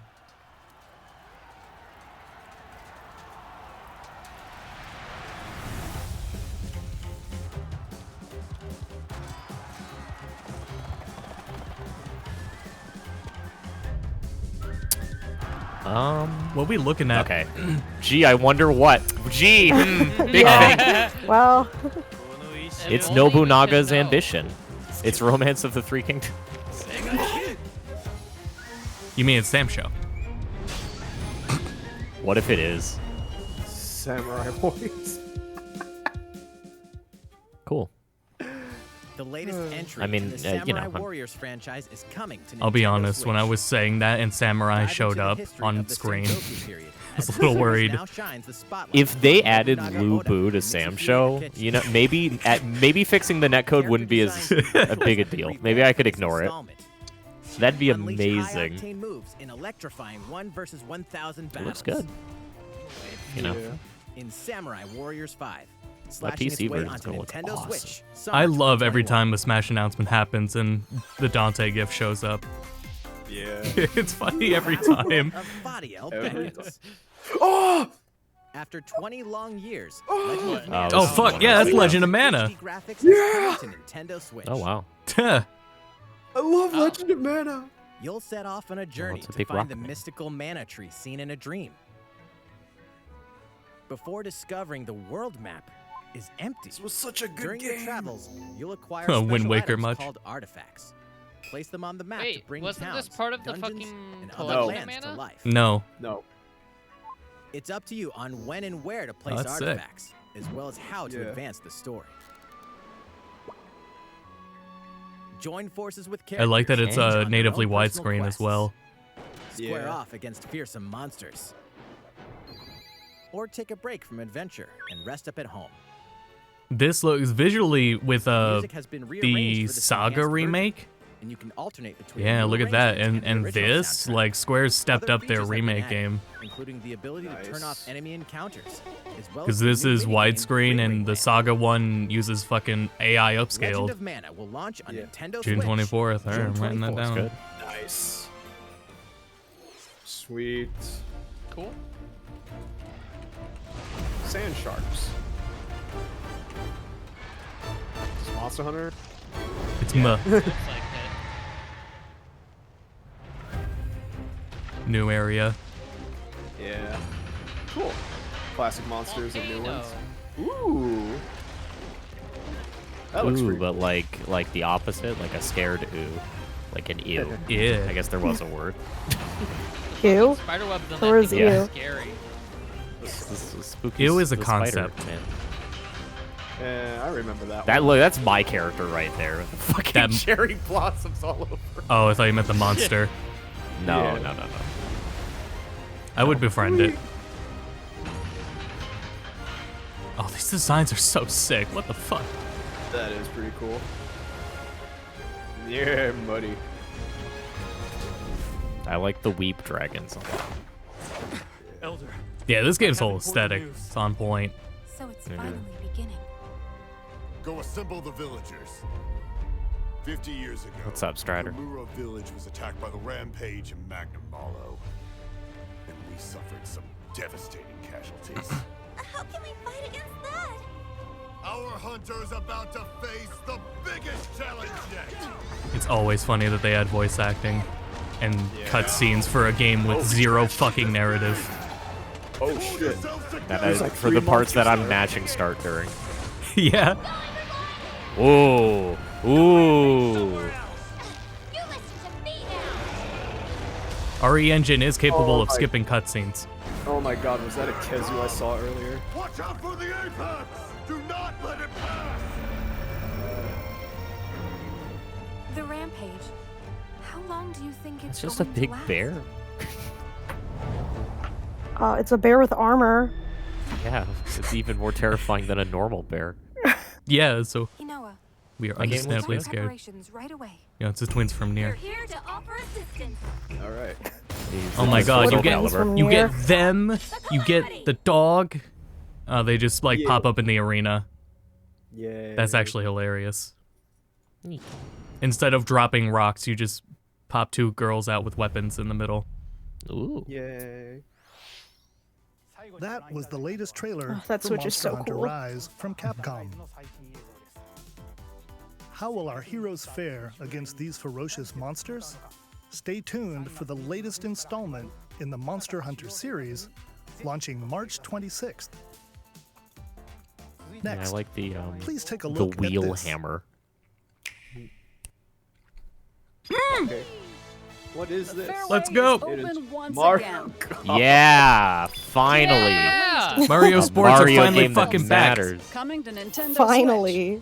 What we looking at? Okay. Gee, I wonder what. Gee, big Yeah. thing. Well, It's If only we Nobunaga's could know. ambition. It's Romance of the Three Kingdoms. You mean it's Sam Show? What if it is? Samurai boys. Cool. The latest entry I mean, in the you Samurai know, Warriors franchise is coming to I'll be Nintendo honest, when I Switch. was saying that and Samurai Dive into showed the up history on of the screen, Sengoku period, I was as a little the series worried. now shines the spotlight If they on added Nobunaga Lu Oda Bu to and Sam Mitsuhiro Show, Kichi. you know, maybe fixing the netcode wouldn't be as a big a deal. Maybe I could ignore it. That'd be Unleash amazing. high-octane moves in electrifying 1 versus 1,000 It battles. looks good. You know, In Samurai Warriors 5. my Slashing its PC way version's onto gonna look Nintendo awesome. Switch. Summer I love every 2021. time a Smash announcement happens and the Dante gift shows up. Yeah. It's funny every time. Of Fadiel Every Beckons. Oh! After 20 long years, Legend of Oh, Mana Oh this is fuck, one yeah, I that's see. Legend of Mana. HD graphics is coming to Nintendo Switch. Oh wow. Tuh. I love Legend of Mana. You'll set off on a journey it's a to big find rock the man. mystical mana tree seen in a dream. Before discovering the world map is empty. This was such a good During your game. travels, you'll acquire Wind special Waker items much? called artifacts. Place them on the map to Wait, bring wasn't towns, this part of the dungeons, fucking and collection other of lands to mana? life. No. No. It's up to you on when and where to place that's sick. artifacts, as well as how to Yeah. advance the story. Join forces with I characters. like that it's on their natively own personal widescreen as quests. well. Square Yeah. off against fearsome monsters. Or take a break from adventure and rest up at home. This looks visually with Music has been rearranged the for this Saga enhanced version, remake. and you can alternate between Yeah, new look at that. arrangements And the original this, soundtrack. like Square's stepped Other up their features have been remake added, game. including the ability to turn off Nice. enemy encounters, as well Because as this the new is minigame, widescreen Ring and Ring the Land. Saga one uses fucking AI Legend upscaled. of Mana will launch on Yeah. Nintendo June Switch. 24th. Alright, I'm June writing that 24th. down. Good. Nice. Sweet. Cool. Sand sharks. Is this Monster Hunter? It's Looks like it. new area. Yeah. Cool. Classic monsters and new Volcano. ones. Ooh. That looks Ooh, pretty but like the opposite, like a scared ooh, like an ew. Yeah. I guess there was a word. Ew. Spiderwebs don't Where have is to be you? scary. This is spooky. Ew is a the spider, concept. man. Yeah, I remember that That one. look, that's my character right there. Fucking That- cherry blossoms all over. Oh, I thought you meant the monster. No, Yeah. no. I would befriend it. Oh, these designs are so sick. What the fuck? That is pretty cool. Yeah, buddy. I like the weep dragons. Elder. Yeah, this game's I have whole important aesthetic. news. It's on point. So it's Yeah. finally beginning. Go assemble the villagers. 50 years ago, What's up, Strider? the Muro village was attacked by the Rampage and Magnum Malo. And we suffered some devastating casualties. How can we fight against that? Our hunter's about to face the biggest challenge yet. It's always funny that they add voice acting and cutscenes for a game with zero fucking narrative. Oh shit. That There's is, like for 3 the parts that monsters I'm there. matching start during. Yeah. Ooh, ooh. You listen to me now. RE Engine is capable Oh of my- skipping cutscenes. Oh my god, was that a Kezu I saw earlier? Watch out for the apex! Do not let it pass! The rampage. How long do you think It's just a big bear. It's a bear with armor. Yeah, it's even more terrifying than a normal bear. Yeah, so Inoa, we are My game looks understandably good. scared. preparations right away. Yeah, it's the twins from We're near. here to offer assistance. Alright. Oh my god, you What get happens from you near? get them, you get the dog. They just like Yeah. pop up in the arena. Yeah. That's actually hilarious. Instead of dropping rocks, you just pop 2 girls out with weapons in the middle. Ooh. Yay. That was the latest trailer Oh, that for Switch is Monster so Hunter cool. Rise from Capcom. How will our heroes fare against these ferocious monsters? Stay tuned for the latest installment in the Monster Hunter series, launching March 26th. Yeah, Next, I like the please take a the look wheel at this. hammer. Okay. What is this? Let's go! It is Mario. Yeah, finally. Yeah. Mario A Sports Mario are finally game that fucking back. matters. Coming to Nintendo Switch. Finally.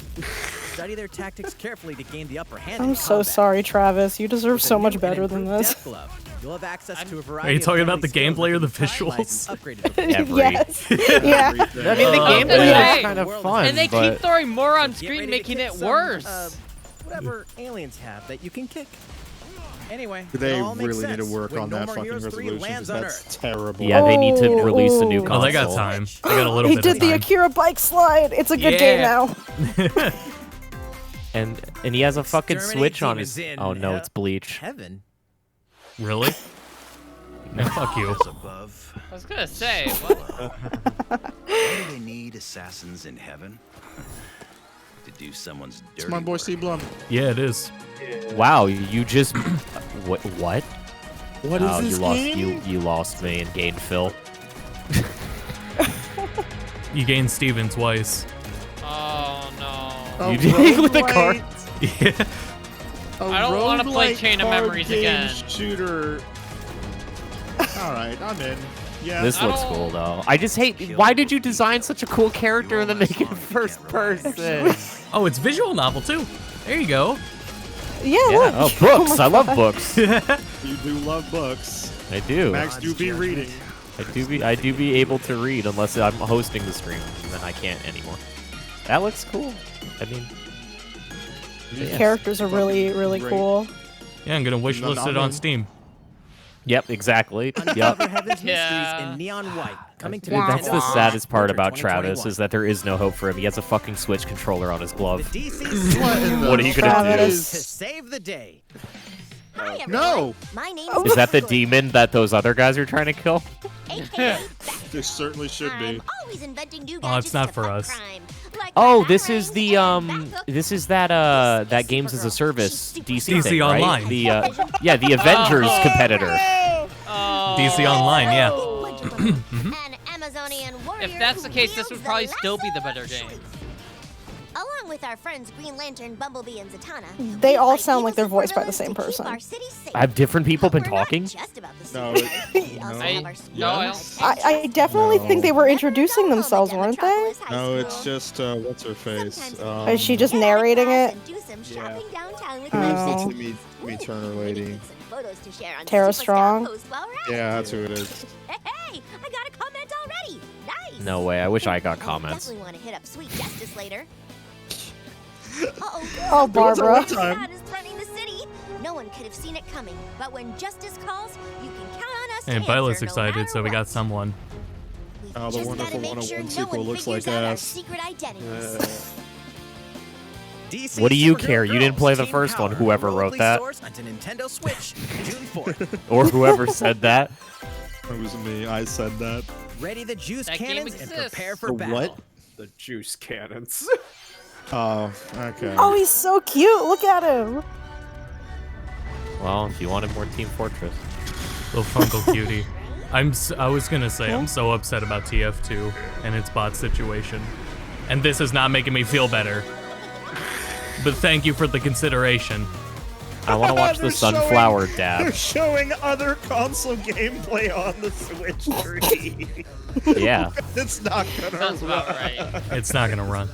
Study their tactics carefully to gain the upper hand. I'm in so combat. sorry, Travis. You deserve With a so much new and better than improved this. Death Glove, You'll have access to a Are variety you of talking about friendly the gameplay or the skills that can visuals? be customized and upgraded Every. Yes. Yeah. I mean, the Oh, gameplay yeah. is kind of fun, And they but keep throwing more on Get screen, ready to making kick it some, worse. whatever aliens have that you can kick. Anyway, They it all makes really need to sense work when on No that More fucking Heroes 3 resolution. lands 'Cause on that's Earth. terrible. yeah, they need to Oh. release a new console. Oh, they got time. They got a little He bit did of the time. Akira bike slide. It's a good game Yeah. now. And he has a fucking Exterminate Switch on his. demons in Oh no, it's Bleach. Heaven. Really? No, fuck you. Above. I was gonna say, what? Why do they need assassins in heaven? To do someone's dirty It's my boy work. Steve Blum. Yeah, it is. Wow, you just what? What? What Oh, you lost me and gained Phil. You gained Steven twice. Oh no. A You did with the roguelite- cards. Yeah. a I don't wanna play roguelite Chain of card Memories game again. Shooter. All right, I'm in. Yeah. This I looks don't- cool though. I just hate. Why did you design such a cool character and then make it first person? Oh, it's visual novel too. There you go. Yeah, Yeah. look. Oh, books. my I love God. books. You do love books. I do. Max do be reading. I do be able to read unless I'm hosting the stream, and then I can't anymore. That looks cool. I mean, The characters are really, really Great. cool. Yeah, I'm gonna wish list it on I'm Steam. yep, exactly. Uncover Yep. Heaven's Yeah. mysteries in neon white. Coming to Dude, that's Nintendo the Switch saddest part Winter about Travis 2021. is that there is no hope for him. He has a fucking Switch controller on his The glove. DC What are you gonna do? Travis. to save the day. Hi, everyone. No, My name Is that the demon that those other guys are trying to kill? AKA this certainly should be. I'm always inventing new Oh, gadgets it's not to for fight us. crime. Like Oh, my this batarang is the and backhook. this is that Games as a Service DC DC thing, right? Online. The yeah, the Avengers competitor. Oh. DC Online, yeah. An Amazonian warrior If that's the who case, this would wields probably the still be the lasso better of game. truth. Along with our friends Green Lantern, Bumblebee, and Zatanna, They we all fight sound like evil they're voiced by the supervillains same to keep person. our city safe. Have different people been But we're not talking? just about the No, superheroes. We also I- have our no, I Yes. don't- I definitely think they were introducing Welcome themselves, to weren't they? Metropolis High No, it's School. just what's her face? Sometimes Is she just get out of narrating class it? and do some Yeah. shopping downtown with Who my is Oh. the me Turner Maybe lady? take some photos to share on Tara Superstar Strong? Post while we're at Yeah, it. that's who it is. Hey, I got a comment already. Nice. No way. I wish I got And comments. Definitely want to hit up Sweet Justice later. Uh-oh. Oh, There was a Barbara. one time- God is threatening the city. No one could have seen it coming, but when justice calls, you can count on us to And answer Violet's no excited, matter so we got what. someone. We've Oh, the just wonderful gotta make 101 sure no sequel one looks figures like out our ass. secret identities. DC What do you Superhero care? You didn't play the Team first one, Power whoever wrote worldly that. source onto Nintendo Switch, June 4th. Or whoever said that. It was me. I said that. Ready the juice That game cannons and exists. prepare for The battle. what? The juice cannons. Oh, okay. Oh, he's so cute. Look at him. Well, if you wanted more Team Fortress. Little Funkle cutie. I was gonna say I'm so upset about TF2 and its bot situation, and this is not making me feel better. But thank you for the consideration. I want to watch the They're sunflower They're dab. showing other console gameplay on the Switch 3. Yeah. It's not gonna Sounds about run. right. It's not gonna run.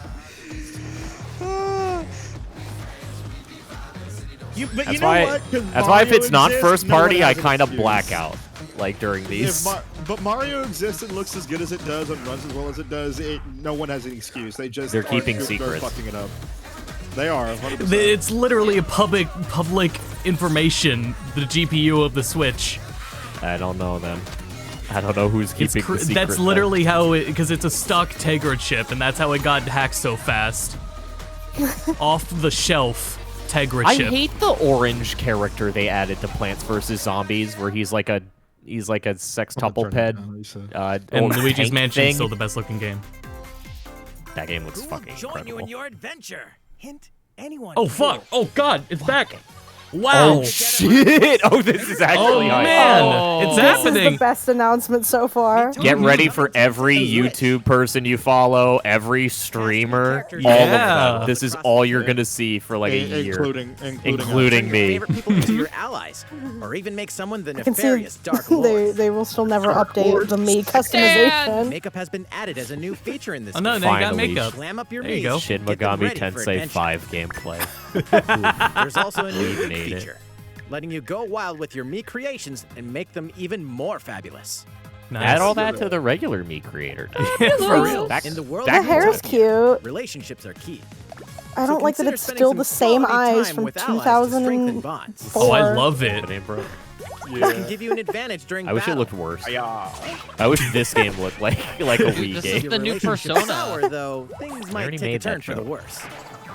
But That's you know why. what? 'Cause That's why if Mario it's not exists, first no one party, I has an kind of excuse. black out. Like during these. But Mario exists and looks as good as it does and runs as well as it does. No one has an excuse. They just They're keeping they're secrets. fucking it up. They are 100%. It's literally a public information. The GPU of the Switch. I don't know then. I don't know who's keeping the secret. That's then. literally how it, because it's a stock Tegra chip, and that's how it got hacked so fast. Off the shelf Tegra I chip. hate the orange character they added to Plants vs Zombies, where he's like a sextuple ped. And old Luigi's tank Mansion thing. is still the best looking game. That game looks Who fucking will join incredible. you in your adventure? Hint, anyone. Oh fuck! Oh god! It's back! Wow! Oh shit! Oh, this is actually Oh hype. man! Oh. It's This is happening! the best announcement so far. Get ready for every YouTube person you follow, every streamer, all Yeah. of them. This is all you're gonna see for like a year, including including Your me. favorite people into your allies, or even make someone the I can see nefarious Dark Lord. they will still never update the me customization. Makeup has been added as a new feature in this Oh no, game. they got Finally. makeup. Slam up your There you meat, go. Shin get them Megami ready for Tensei adventure. 5 gameplay. There's also a new We've made it. feature. letting you go wild with your Mii creations and make them even more fabulous. Add all that to the regular Mii creator. For real. In the world The of hair is Nintendo, cute. relationships are key. I don't like that consider it's spending still some the same quality eyes time from with allies to strengthen bonds. 2004. Oh, I love it. This can give you an advantage during I wish it battle. looked worse. I wish this game looked like a Wii This game. is the new Relationship Persona. sour, though, things might already take a made that turn for the joke. worse.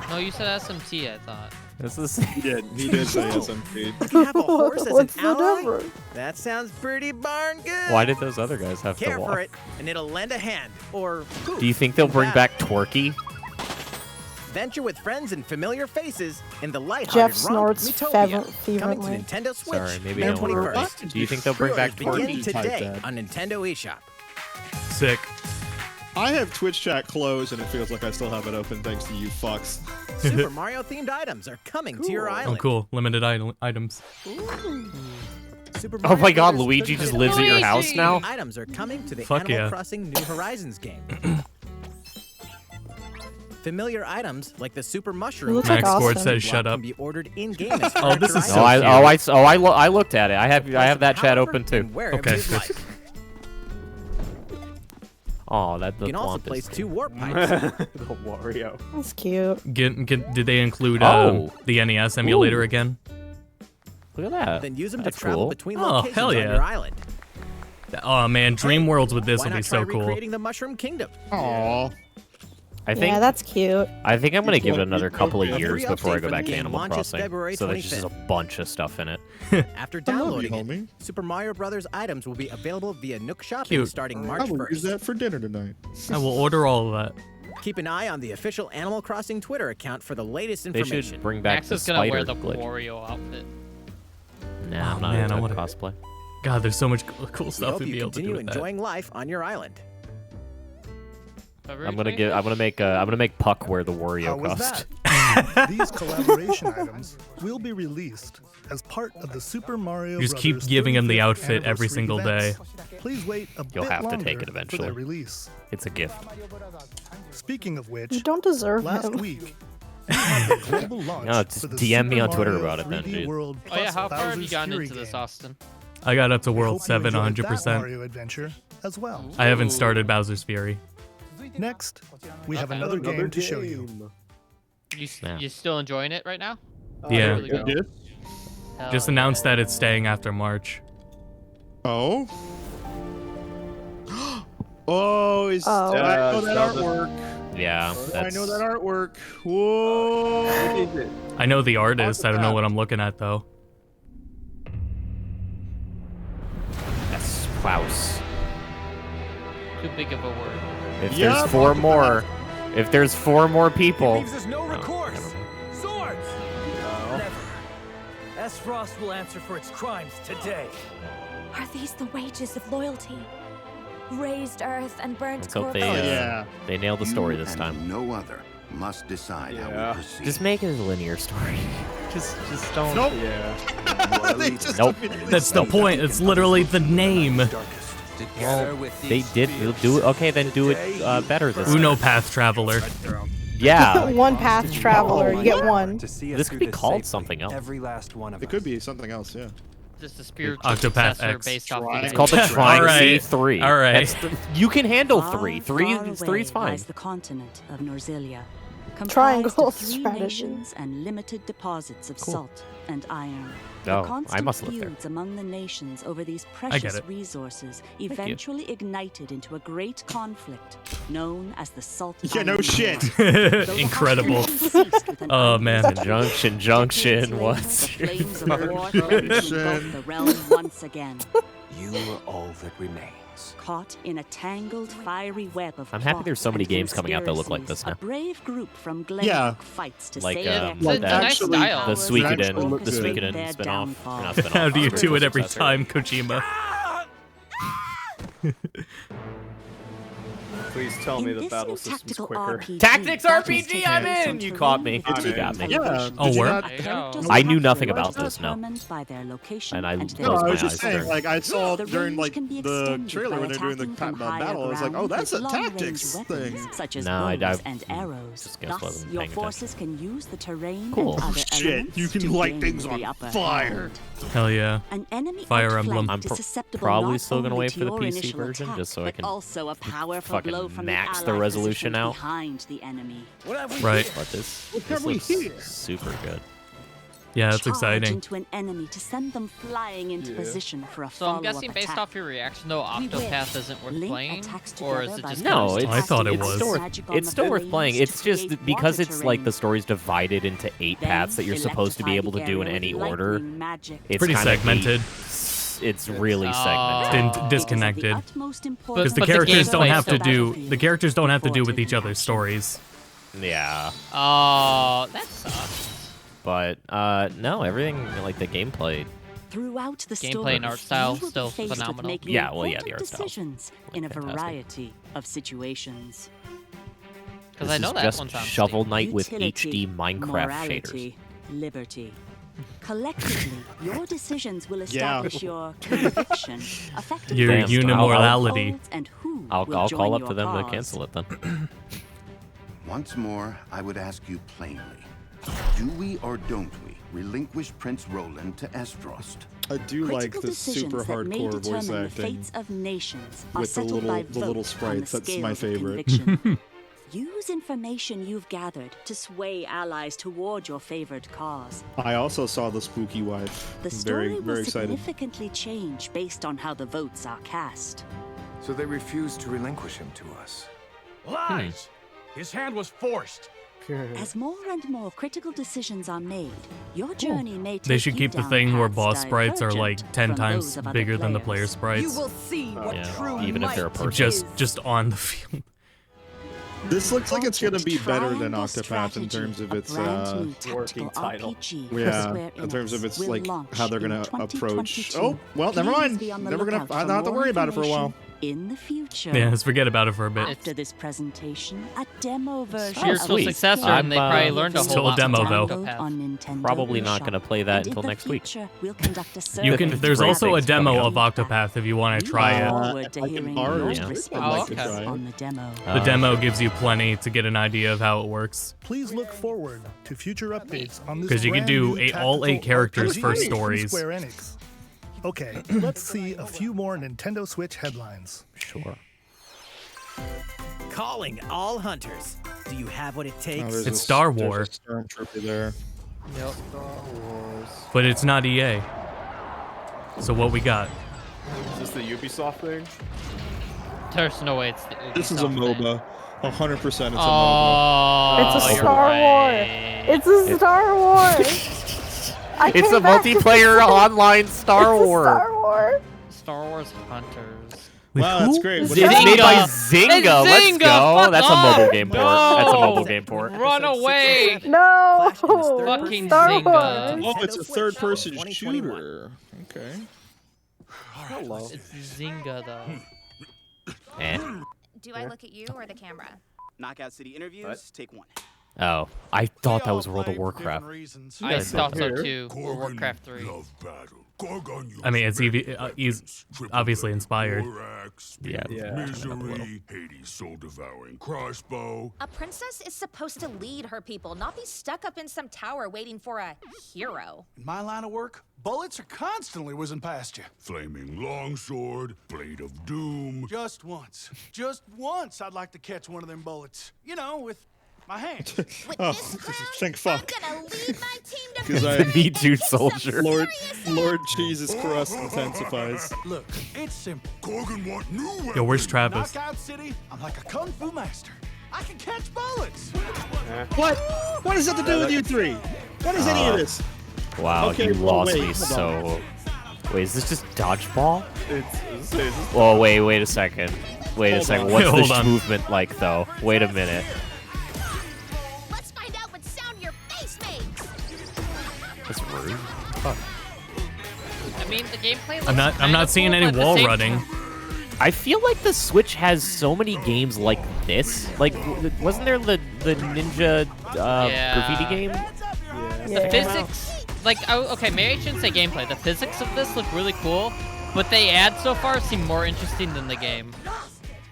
No, you said SMT, I thought. This is He did say SMT. If you have a horse as an What's the ally, difference? that sounds pretty darn good. Why did those other guys have Care to walk? for it, and it'll lend a hand, or poof, Do you think they'll bring battle. back Twerky? Venture with friends and familiar faces in the lighthearted Jeff romp snorts Miitopia, fervently. coming to Nintendo Switch Sorry, maybe May I don't wanna 21st. Do you think they'll bring back Pre-orders begin Twerky? today on Nintendo eShop. Sick. I have Twitch chat closed, and it feels like I still have it open thanks to you fucks. Super Mario themed items are coming to your Oh, island. cool. Limited items. Super Oh my Mario god, Brothers Luigi just 30 lives at your house now? Items are coming to the Fuck Animal yeah. Crossing New Horizons game. Familiar items like the super mushroom looks Max like Ford Austin. says shut can up. be ordered in game as Oh, this is character so items. cute. I looked at it. I have that chat open too. and wherever Okay. you'd like. Oh, that the You can also Womp place is 2 warp pipes. The Wario. That's cute. Did they include Oh. the NES emulator again? Look at that. Then use them That's to travel cool. between Oh, locations hell on yeah. your island. Oh man, Dream Worlds with this Why will not be try so cool. recreating the Mushroom Kingdom? Aww. I think Yeah, that's cute. I think I'm gonna give it another couple of A years free before I update go for back the to game Animal launches Crossing. February So there's just a 25th. bunch of stuff in it. After I love you, downloading homie. it, Super Mario Brothers items will be available via Nook Shopping Cute. starting I March will use 1st. that for dinner tonight. I will order all of that. Keep an eye on the official Animal Crossing Twitter account for the latest They information. should bring back Max the is gonna wear spider the glitch. Wario outfit. Nah, Oh, I'm not man, into I wanna- cosplay. God, there's so much cool We stuff hope to be you able to do continue with that. enjoying life on your island. February I'm gonna 25th? make Puck wear the How Wario was costume. that? These collaboration items will be released as part of the Super Mario Just keep Brothers giving him the 35th outfit every anniversary single events. day. Please wait a You'll bit have to longer take it for eventually. their release. It's a gift. Speaking of which, You don't deserve last him. week we had the global launch No, just for the DM me Super on Twitter Mario about it then, 3D dude. World Oh yeah, plus how far have you Bowser's gotten Fury into this, game. Austin? I got up to We World hope you 7 enjoyed that 100%. Mario adventure as well. I haven't Ooh. started Bowser's Fury. Next, we have Okay. another game to show you. Yeah. You still enjoying it right now? Yeah. Really go. Yes. Hell Just yeah. announced that it's staying after March. Oh. Oh, is Oh. I know that Zelda. artwork. Yeah, I that's, know that artwork. Whoa. I know the artist. I don't know what I'm looking at though. that's Klaus. Too big of a word. If Yeah, there's four look at more, if there's four more people, Leaves us no recourse. never mind. Swords. Never. Frost will answer for its crimes today. Are these the wages of loyalty? Raised earth and burnt Let's hope they, corpses? they nail the story You this and time. no other must decide how we proceed. Just make it a linear story. just don't. Nope. Yeah. They just Nope. immediately That's the point. It's literally the name. Well, they did do it. Okay, then do it better this Uno time. Path Traveler. Yeah. One path traveler, you get one. This could be called something else. Every last one of It could be something else, yeah. Just a spiritual Octopath successor X. based off It's the called the game. Trying Alright. C3. All right. You can handle Far, three. far Three's away fine. lies the continent of Norzilia, comprised Triangle of 3 strategy. nations and limited deposits of Cool. salt and iron. Oh, the constant I must live there. feuds among the nations over these get precious it. resources you. eventually ignited into a great conflict known as the Salt Yeah, no Iron shit. War. Though the Incredible. conflict ceased with an Oh iron man. Junction, decades later, the what? flames of war threatened to engulf the realm once again. You are all that remains. Caught in a tangled, fiery web of I'm happy plot there's so many and games coming out that look like conspiracies, this now. A brave group from Yeah. Glenbrook fights to Like, save It's their a nice actually- style. The actually Suikoden, look the good. Suikoden Their spinoff. downfall. Not spinoff, How do you do spiritual it every successor. time, Kojima? Please tell me In the this battle new system's tactical quicker. RPG, Tactics battles RPG, take I'm place on in! You caught me. terrain You got me. Yeah. Oh, Did you where? not- There you go. I knew nothing about this, no. Determined by their location And I and No, closed I my was just eyes saying, during. like, I saw The during, range like, can be the extended trailer by when they're doing the attacking from higher battle. I was like, oh, ground that's with a long-range tactics weapons, thing. such as No, I bows and arrows. just guess Thus, wasn't your paying forces can use the terrain Cool. and other Shit, elements you can to light gain things the on upper fire. hand. Hell yeah. An enemy Fire outflanked Emblem. I'm is susceptible probably not still gonna only wait to for the your PC initial version, attack, just so I but can also a powerful fucking blow from max the the allied resolution position out. behind the enemy. Right. But this have we looks here? super good. Yeah, that's Charge exciting. into an enemy to send them flying into position for a So I'm follow-up guessing based attack. off your reaction, though, We Octopath win. isn't worth Link playing, attacks or is together it by just? No, I thought it it's was. still worth, Magic on it's the still worth terrains playing. to It's just create because water it's like the terrain. story's divided into 8 paths that you're supposed to be able to do in any order. It's Pretty kinda segmented. It's really Oh. segmented. And disconnected. Because the But the characters don't gameplay have to still do battlefield the characters don't have to do before with each taking other's action. stories. Yeah. Oh, that sucks. But no, everything like the gameplay. Throughout the Gameplay story, and art style you will be still faced with phenomenal. making Yeah, well, yeah, the important art style, decisions like, in a fantastic. variety of situations. Because This I know is that just one's on Shovel Steam. Knight with Utility, HD Minecraft morality, shaders. liberty. Collectively, your decisions will Yeah. establish your conviction, affecting Your who unimorality. upholds and who I'll will call join up your to them to cause. cancel it then. Once more, I would ask you plainly. Do we or don't we relinquish Prince Roland to Esfrost? I do like Critical the decisions super that may hardcore voice determine the acting fates of nations are with the settled by little vote on sprites. the That's my scales of favorite. conviction. Use information you've gathered to sway allies toward your favored cause. I also saw the spooky wife. The I'm story very, will very excited. significantly change based on how the votes are cast. So they refused to relinquish him to us. Lies! His hand was forced. As more and more critical decisions are made, your journey may take They should you keep the down thing where paths boss sprites are like divergent 10 from times those of other bigger than the player players. sprites. You will see what Yeah, true even if might they're a person. Just on the field. This looks like it's gonna be better than Triangle Octopath in terms of Strategy, its a brand new working tactical title. RPG yeah, Square in terms of Enix its will like launch how they're in gonna approach. 2022. Oh, well, never Please mind. be on the Never gonna. lookout I for don't have to more worry about it for a while. information in the future. Yeah, let's forget about it for a bit. After this presentation, a demo version Spiritual of successor, Square and they probably Enix learned a Still whole a lot demo, from though. Octopath. on Nintendo Probably not eShop. gonna play that And in until the next week. future, we'll conduct a You survey can. There's Great also a things demo coming of Octopath if you want to try it. Forward to I can hearing borrow your it. I'd responses like to okay. try it. on the demo. The demo gives you plenty to get an idea of how it works. Please look forward to future updates on this 'Cause you can brand do new all 8 tactical characters RPG for from stories. Square Enix. Okay, let's see a few more Nintendo Switch headlines. Sure. Calling all hunters. Do you have what it takes? there's It's a- Star there's a Wars. Stormtrooper there. Yep. But it's not EA. So what we got? Is this the Ubisoft thing? There's no way it's. This is a MOBA. 100% it's a MOBA. Oh, It's a you're Star right. It's a Star Wars. I It's came a back to multiplayer say online Star it's a Wars. Star Wars. Star Wars Hunters. Wow, that's great. What It's is it? made by Zynga. Zynga. Let's Zynga, go. fuck That's a off. mobile game port. That's a mobile No. game port. Run away. No. Fucking Star Zynga. Wars. Oh, it's a third-person 2021. shooter. Okay. Hello. It's Zynga though. Eh. Do I look at you or the camera? Knockout City interviews, take 1. Oh, I thought that was World of Warcraft. I thought so here. too. Or Warcraft 3. I mean, he's obviously inspired. Yeah. Misery, Hades' soul-devouring crossbow. A princess is supposed to lead her people, not be stuck up in some tower waiting for a hero. In my line of work, bullets are constantly whizzing past you. Flaming longsword, blade of doom. Just once, I'd like to catch one of them bullets. You know, with my hand. Oh, thank fuck. I'm gonna lead my team to Because The I, Me Too soldier. Lord Jesus Christ intensifies. Look, it's simple. Corgan want new weapons. Yo, where's Travis? Knockout City, I'm like a kung fu master. I can catch bullets. What? What does that to do with you three? What is any of this? Wow, Okay, you well, lost wait, me hold so. Wait, is this just dodgeball? It's Whoa, wait a second. Wait a Hold second. on. What's Hold this on. movement like, though? Wait a minute. Let's find out what sound your face makes. That's rude. Fuck. I mean, the gameplay looks I'm not kinda seeing cool, any but at the wall same running. time- I feel like the Switch has so many games like this. Like, wasn't there the Ninja graffiti game? The physics, like, okay, maybe I shouldn't say gameplay. The physics of this look really cool, but the ads so far seem more interesting than the game.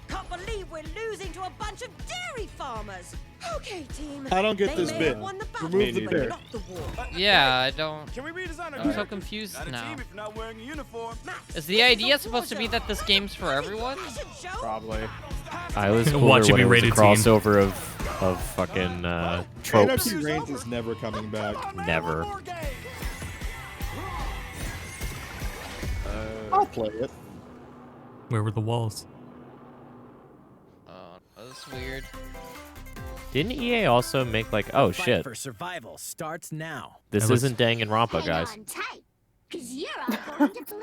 Can't believe we're losing to a bunch of dairy farmers. Okay, team. I don't get this bit. Remove the bit. Yeah, I don't. Can we redesign I'm so confused now. Is the idea supposed to be that this game's for everyone? Probably. I was cooler Watch it when be it was a rated teen. crossover of fucking tropes. Anarchy Reigns is never coming back. Never. I'll play it. Where were the walls? Oh, that's weird. Didn't EA also make like, oh Fight shit, for survival starts now. this isn't Danganronpa, guys. Cause you're all going to play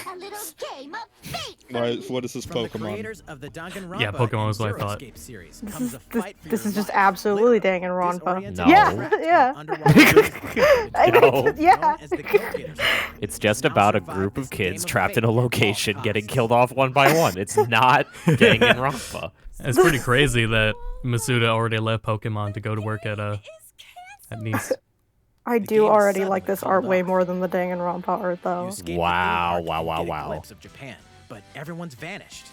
a little game of fate. What is this From the Pokemon? creators of the Danganronpa Yeah, Pokemon was what I and thought. Zero series comes a fight for This your is just life. absolutely Danganronpa. No. Yeah, yeah. No. Yeah. It's just about a group of kids trapped in a location getting killed off one by one. It's not Danganronpa. It's pretty crazy that Masuda already left Pokemon to go to work at Nice. I do already like this art way more than the Danganronpa art, though. Wow, wow, Get wow, a wow. glimpse of Japan, but everyone's vanished.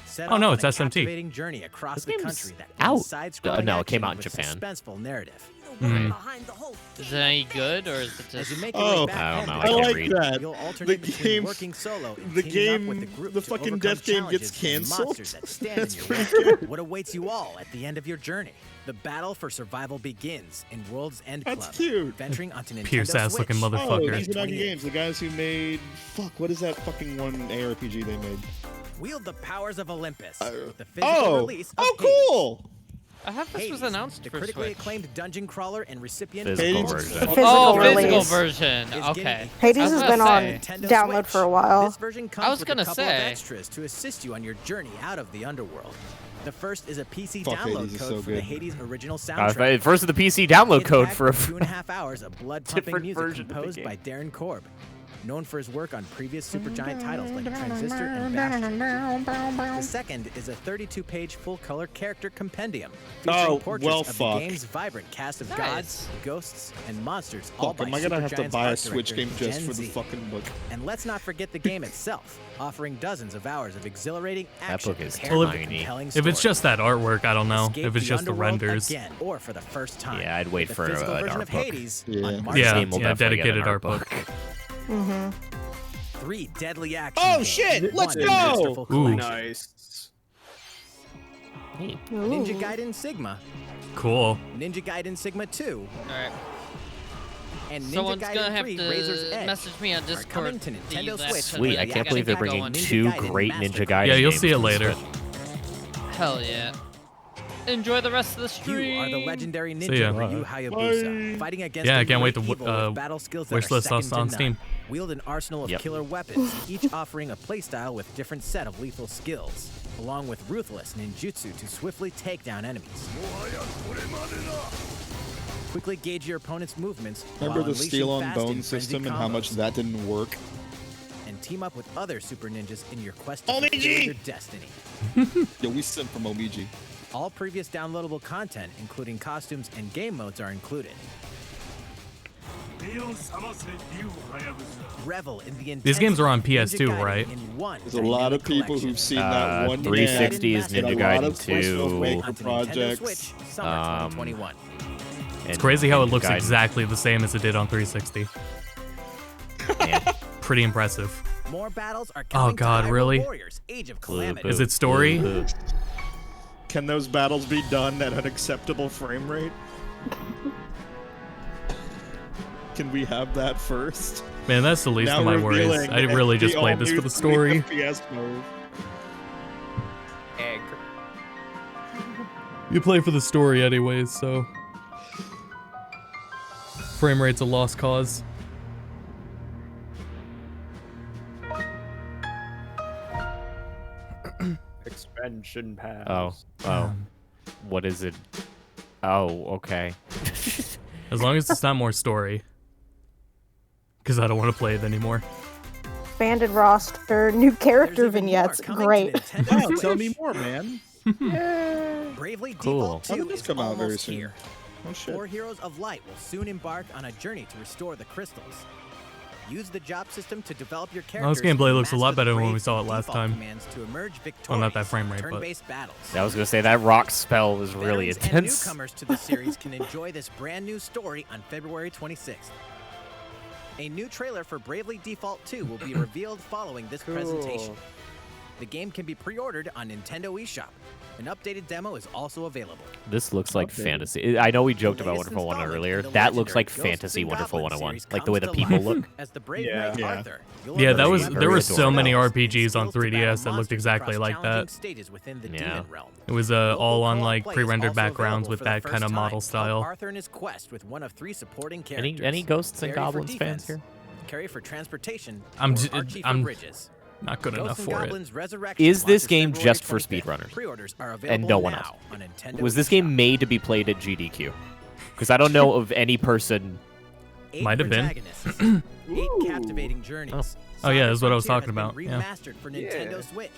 Set Oh, no, off it's on a SMT. captivating journey across This the game's country that out. blends side-scrolling No, it came action out in with Japan. Suspenseful narrative. Is it any good, or is it As you just... make your Oh, way back I don't home, know, I I can't like read. that. You'll The alternate between game, working solo and the teaming up with the game, group the to fucking overcome death game gets challenges and canceled. monsters that stand That's in your pretty way. good. What awaits you all at the end of your journey? The battle for survival begins in World's End Club. That's cute. Venturing onto Nintendo Pierce-ass-looking Switch. Oh, motherfucker. these are Nagi Games, the guys who made... Fuck, what is that fucking one ARPG they made? Wield the powers of Olympus. The physical Oh! release of Oh, Hades. cool! I have this was Hades, announced the for critically Switch. acclaimed dungeon crawler and recipient Physical of version. The physical Oh, release. physical version. is Okay. getting Hades I was has gonna been on say. Nintendo download Switch. for a while. This version comes I was with gonna a couple of say. extras to assist you on your journey out of the underworld. The first is a PC Fuck, download Hades is code so for the good. Hades original soundtrack. First of the PC download It's code packed for a with 2.5 hours of blood-pumping different music version of the composed game. by Darren Korb, known for his work on previous Supergiant titles like Transistor and Bastion. The second is a 32-page full-color character compendium featuring Oh, portraits well, of fuck. the game's vibrant cast of Nice. gods, ghosts, and monsters, all Fuck, by am I gonna have to Supergiant's buy a art Switch director, game just Gen for the Z. fucking book? And let's not forget the game itself, offering dozens of hours of exhilarating action. book is paired Well, with if- a compelling If it's story. just that artwork, I don't know. Escape If it's just the underworld renders. again, or for the first time. Yeah, I'd wait The for physical an version art of book. Hades Yeah. on March Yeah, Game will 18th. yeah, definitely get an dedicated art art book. Mm-hmm. 3 deadly action Oh, games, shit, let's 1 go! masterful Ooh. collection. Nice. Neat. Ninja Gaiden Sigma, Cool. Ninja Gaiden Sigma 2, Alright. and Ninja Someone's Gaiden gonna have 3 to Razor's Edge message me on are Discord. coming to to Nintendo use that Switch. Sweet, I Yeah, can't gotta believe they're keep bringing going. Ninja 2 Gaiden great Master Ninja Class. Gaiden Yeah, you'll games see it for the later. Switch. Hell yeah. Enjoy the rest of the stream. You are the legendary See ninja ya. Ryu Hayabusa, fighting against Yeah, a I can't wait great to evil with battle skills that wish are list us second to on none. Steam. Wield an arsenal of Yep. killer weapons, each offering a playstyle with different set of lethal skills, along with ruthless ninjutsu to swiftly take down enemies. Quickly gauge your opponent's movements. Remember while the unleashing Steel on fast Bone and frenzied system and how much combos, that didn't work? and team up with other super ninjas in your quest to Omiji! fulfill your destiny. Yo, we sent from Omiji. All previous downloadable content, including costumes and game modes, are included. Revel in the These games are on intense PS2, Ninja Gaiden right? in one There's a lot of dynamic people collection. who've seen that one 360 is game and Ninja a lot Gaiden of special 2. maker Onto Nintendo projects. Switch, summer 2021. It's crazy how it looks Gaiden. exactly the same as it did on 360. Yeah. Pretty impressive. More battles are Oh coming to god, Hyrule really? Warriors, Age of Calamity. Is it story? Can those battles be done at an acceptable frame rate? Can we have that first? Man, that's the least Now of my worries. revealing I really just the played this for all-new the story. 3 FPS mode. Egg. You play for the story anyways, so frame rate's a lost cause. Expansion pass. Oh. What is it? Oh, okay. As long as it's not more story. Because I don't want to play it anymore. expanded roster, new character vignettes. Great. Yeah, tell me more, man. Bravely Cool. Default How 2 did this is come out very almost soon? here. Oh shit. 4 Heroes of Light will soon embark on a journey to restore the crystals. Use the job system to develop your characters. this gameplay looks a lot master the better than when we brave saw it last default time. commands to emerge Well, not that victorious frame in rate, but turn-based battles. I was gonna say that rock spell was really Veterans and intense. newcomers to the series can enjoy this brand new story on February 26th. A new trailer for Bravely Default 2 will be revealed following this presentation. The game can be pre-ordered on Nintendo eShop. An updated demo is also available. This looks like fantasy. I know we joked about Wonderful 101 earlier. That looks like fantasy Wonderful 101. Like the way the people look. As the brave knight Arthur, you'll Yeah, emerge there from were the so many skills RPGs on to battle 3DS that looked monsters exactly across like challenging that. stages within the Yeah. demon realm. It was all on like play is pre-rendered also backgrounds available with for the that first kind of time. model Help style. Arthur in his quest with one of 3 supporting characters. Any Ghosts and Barry for Goblins fans defense, here? Carry for transportation, I'm or j- Archie for I'm bridges. not good enough Ghosts and for it. Goblins Resurrection Is this launches game February just for 25th. speedrunners? Pre-orders are And available no one now else? on Nintendo Was this eShop. game made to be played at GDQ? Because I don't know of any person. 8 Might have been. protagonists, 8 captivating journeys. Oh, yeah, that's what I was Sonic talking Frontier about, has been remastered for Nintendo Switch.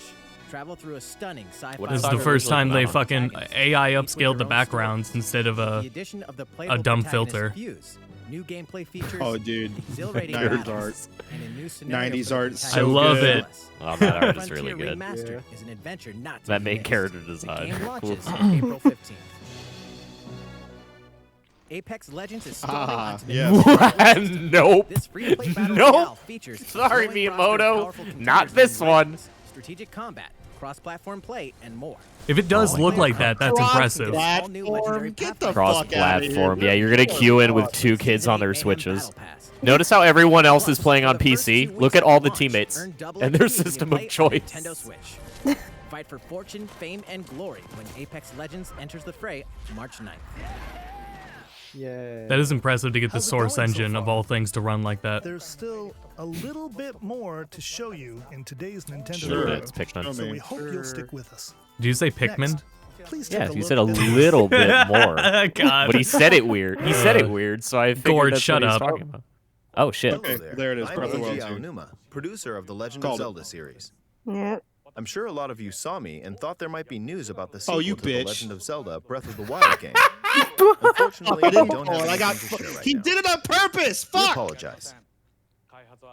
Travel through a stunning sci-fi. What This is the Sonic first time they originally fucking protagonist. AI Each with upscaled the their own backgrounds instead of The a addition of the playable dumb protagonist filter. Fuse, new gameplay features, Oh, dude. exhilarating 90s battles, art. and a new scenario 90s for the art, protagonist. so I love good. it. Oh, that art is really Frontier good. Remastered is an adventure not to That be main missed. character The design. game Cool. launches on April 15th. Apex Legends is storming onto the yeah. Nintendo Nope. This free-to-play battle Nope. royale features a Sorry, growing roster of Miyamoto. powerful Not contenders this in one. rankings, strategic combat, cross-platform play, and more. If it does look like that, that's impressive. All new legendary Get the Cross fuck out of here. platform. Yeah, you're gonna queue in with 2 kids on their Switches. Notice how everyone else is playing on PC. Look at all the teammates and their system of choice. Nintendo Switch. Fight for fortune, fame, and glory when Apex Legends enters the fray March 9th. Yeah. That is impressive to get the How's it Source going so engine of far? all things to run like that. There's still a little bit more to show you in today's Nintendo Sure. Video, It's Pikmin. so we hope you'll stick with us. Did you say Pikmin? Next, please take Yeah, a he look said a at this. little bit more. God. But he said it weird. He said it weird, so I figured Gord, that's shut what he's up. talking about. Oh, shit. Okay, there it is. I'm Breath of the Wild Eiji 2. Aonuma, producer of the Legend Called of it. Zelda series. Yeah. I'm sure a lot of you saw me and thought there might be news about the Oh, sequel you to the bitch. Legend of Zelda Breath of the Wild game. Unfortunately, I I didn't don't know have it. I got. anything to share right He now. did it on purpose. We Fuck. apologize.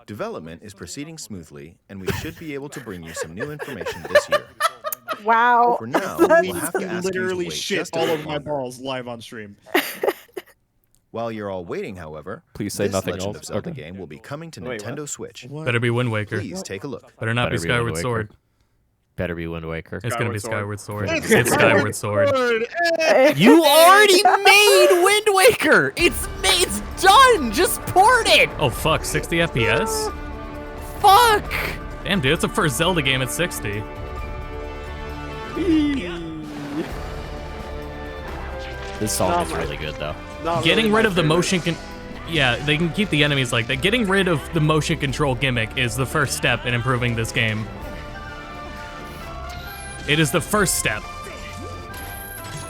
Development is proceeding smoothly, and we should be able to bring you some new information this year. Wow. For now, He we'll have to ask you to literally wait shit just a all bit over my longer. balls live on stream. While you're all waiting, however, Please say this nothing Legend else. of Zelda Okay. game will be coming to Wait, Nintendo what? Switch. Better be Wind Waker. Please take a look. Better not Better be be Wind Skyward Waker. Sword. Better be Wind Waker. It's gonna be Skyward Skyward Sword. It's It's Skyward Sword. You already made Wind Waker! It's done! Just port it! Oh fuck, 60 FPS? Fuck! Damn, dude, it's the first Zelda game at 60. This song is really good, though. Getting rid of the motion yeah, they can keep the enemies like that. Getting rid of the motion control gimmick is the first step in improving this game. It is the first step.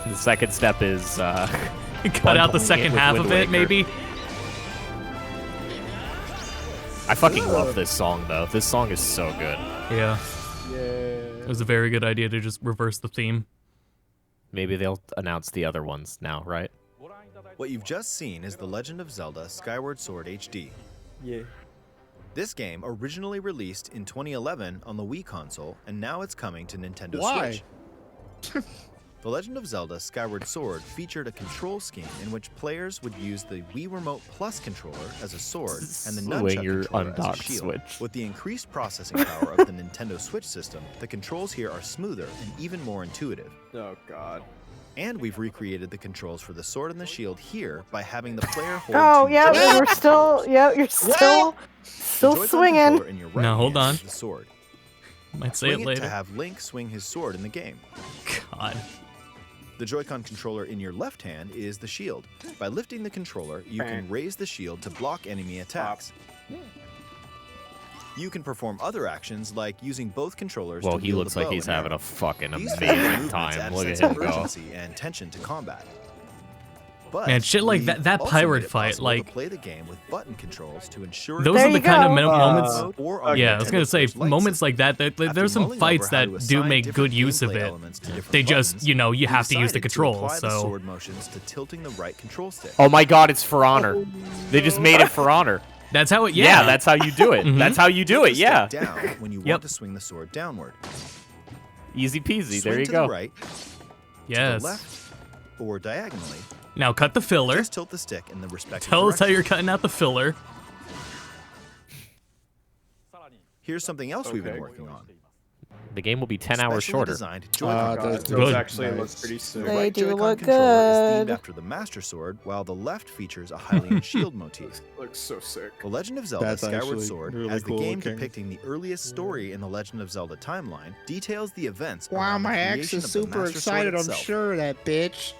The second step is, Cut out the bundling second with half Wind of it, Waker. maybe? I fucking love this song, though. This song is so good. Yeah. Yeah. It was a very good idea to just reverse the theme. Maybe they'll announce the other ones now, right? What you've just seen is The Legend of Zelda Skyward Sword HD. Yeah. This game originally released in 2011 on the Wii console, and now it's coming to Nintendo Why? Switch. The Legend of Zelda Skyward Sword featured a control scheme in which players would use the Wii Remote Plus controller as a sword and the Swing nunchuck your controller as a undocked shield. Switch. With the increased processing power of the Nintendo Switch system, the controls here are smoother and even more intuitive. Oh god. And we've recreated the controls for the sword and the shield here by having the player hold Oh, two yeah, Joy-Con we're still, yeah, you're still The Joy-Con swinging. controller in your right Now, hold hand on. is the sword. Might say it Swing it later. to have Link swing his sword in the game. God. The Joy-Con controller in your left hand is the shield. By lifting the controller, you can raise the shield to block enemy attacks. You can perform other actions like using both controllers Well, to he wield looks the like bow he's and having arrow. a fucking These amazing movements time. add a Look at sense him of go. urgency and tension to combat. But Man, shit like we've that also pirate made it fight, possible like to play the game with button controls to ensure those are the kind of moments. or on Yeah, I was Nintendo gonna say Switch Lite moments system. like that. There's some mulling fights over how to that do assign make different good use of gameplay it. elements to different They just, buttons, you know, you we have to use the decided to controls. apply the So sword motions to tilting the right control stick. Oh my God, it's For Honor. They just made it For Honor. that's how it. Yeah, that's how you do it. Mhm. That's how you do it. Tilt the Yeah. stick down when you want to swing the sword downward. Easy peasy. Swing There you to go. the right, Yes. to the left, or diagonally. Now cut the filler. Just tilt the stick in the respective Tell us how direction. you're cutting out the filler. Here's something else we've been working on. The game will be 10 hours Specially shorter. designed Joy-Con those Good. actually look pretty sick. The They right do Joy-Con look controller is themed good. after the Master Sword, while the left features a Hylian shield motif. Looks so sick. The Legend of Zelda That's Skyward actually Sword, really as the cool game looking. depicting the earliest story in the Legend of Zelda timeline, details the events Wow, around the my ex creation is of the super Master Sword excited, I'm itself. sure of that bitch.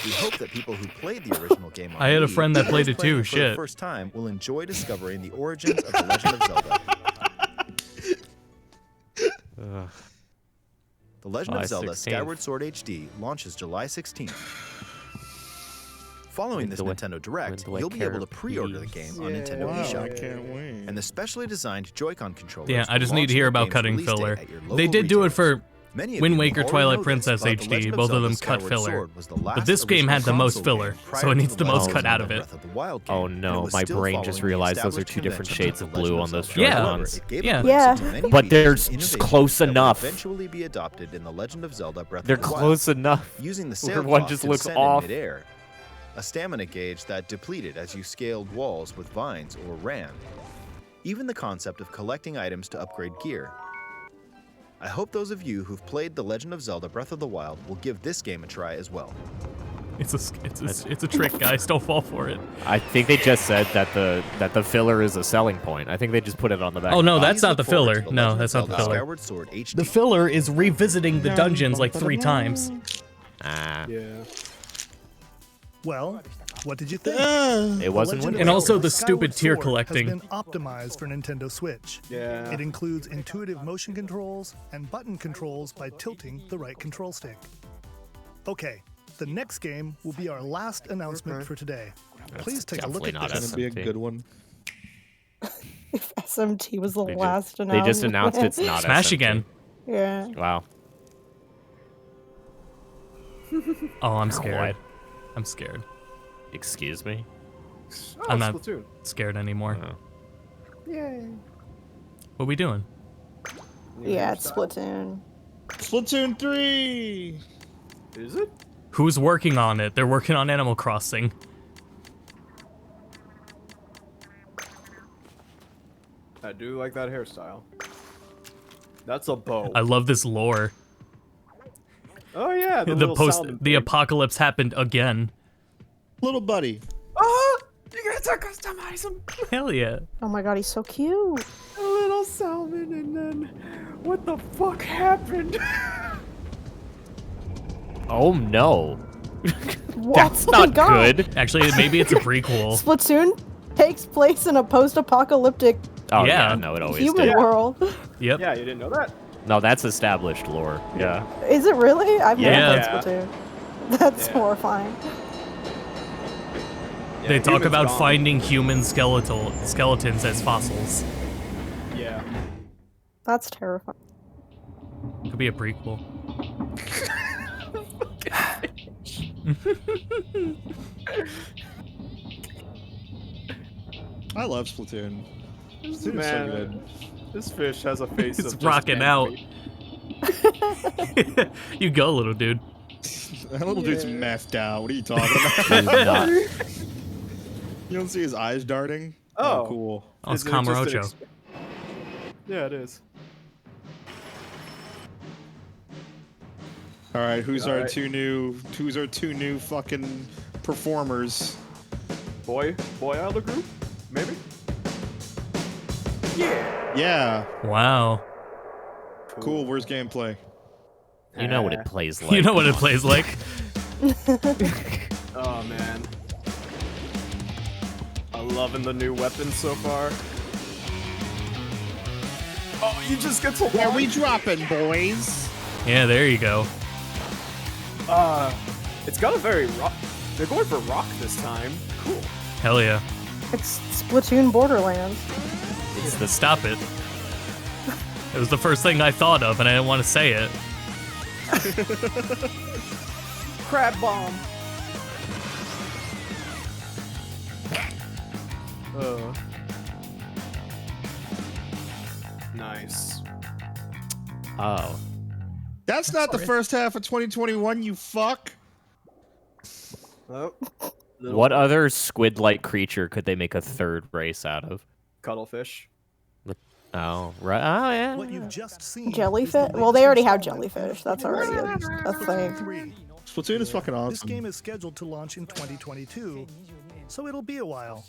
We hope that people who played the original game on I had a Wii, friend that and played those it playing too, for the shit. first time will enjoy discovering the origins of the Legend of Zelda. The Legend July of Zelda 16th. Skyward Sword HD launches July 16th. Following this do I- Nintendo Direct, when do I you'll be able care, to pre-order the please? game on Nintendo Wow, eShop. I can't wait. And the specially designed Joy-Con controllers. Yeah, I will just need launch to hear the about game's cutting release date filler. at your They local did do it retailers. for Many of Wind you Waker, already Twilight know Princess this, but The HD. Legend of Both of Zelda them cut Skyward filler. Sword was the But last this game had the original most console filler, game prior so it to needs the most Legend cut of out of Zelda it. Breath of the Wild game, Oh and it no, was my still brain just following the realized those are established two different conventions shades of of The blue Legend on of those Zelda. Yeah. However, Joy-Cons. it gave Yeah. a Yeah. glimpse into many But they're features and s- innovations close that will enough. eventually be adopted in The Legend of Zelda Breath They're of the Wild. close enough. Using the Where sail one cloth just to looks descend off. in midair, a stamina gauge that depleted as you scaled walls with vines or ran. Even the concept of collecting items to upgrade gear. I hope those of you who've played The Legend of Zelda Breath of the Wild will give this game a try as well. It's a trick, guys. Don't fall for it. I think they just said that the filler is a selling point. I think they just put it on the back. Oh no, Please that's not look the forward filler. to The No, Legend of that's not the Zelda filler. Skyward Sword HD. The filler is revisiting the dungeons like 3 times. Ah, Yeah. Well, what did you think? it wasn't Legend of winning. And also Zelda the stupid Skyward tier Sword collecting. has been optimized for Nintendo Switch. Yeah. It includes intuitive motion controls and button controls by tilting the right control stick. Okay, the next game will be our last announcement for today. Please take a look definitely at not this. Gonna be a good one. If SMT was the They ju- last They announcement. just announced it's not Smash SMT. again. Yeah. Wow. Oh, I'm scared. What? I'm scared. Excuse me? Oh, I'm not Splatoon. scared anymore. Oh. Yay. What are we doing? Yeah, it's Splatoon. Splatoon 3! Is it? Who's working on it? They're working on Animal Crossing. I do like that hairstyle. That's a bow. I love this lore. Oh yeah, the, The little post, salmon the thing. apocalypse happened again. Little buddy. Oh, you get to customize him. Hell yeah. Oh my god, he's so cute. A little salmon, and then what the fuck happened? Oh no. Whoa, That's oh my not God. good. Actually, maybe it's a prequel. Splatoon takes place in a post-apocalyptic Oh Yeah. yeah, no, it always human did. world. Yep. Yeah, you didn't know that? No, that's established lore. Yeah. Is it really? I've Yeah. never played Splatoon. That's Yeah. horrifying. They talk humans about gone. finding human skeletons as fossils. Yeah. That's terrifying. Could be a prequel. I love Splatoon. Splatoon is so Man, good. this fish has a face It's of rocking out. You go, little dude. That little dude's messed out. What are you talking He's about? not. You don't see his eyes darting? Oh. Cool. Oh, it's Is it just an Kamurocho. Yeah, it is. All right, who's our Alright. two new fucking performers? Boy out of the group? Maybe? Yeah. Yeah. Wow. Cool. Where's gameplay? You know what it plays like. You know what it plays like. Oh man. I'm loving the new weapons so far. Oh, you just get to Where walk. we dropping, boys? Yeah, there you go. It's got a very They're going for rock this time. Cool. Hell yeah. It's Splatoon Borderlands. It's the stop it. It was the first thing I thought of, and I didn't want to say it. Crab bomb. Nice. Oh. That's not the first half of 2021, you fuck. Oh. What other squid-like creature could they make a third race out of? Cuttlefish. Oh, right. Oh, yeah. What you've just seen Jellyfish? Well, they already have jellyfish. That's already a thing. Splatoon is fucking awesome. This game is scheduled to launch in 2022, so it'll be a while.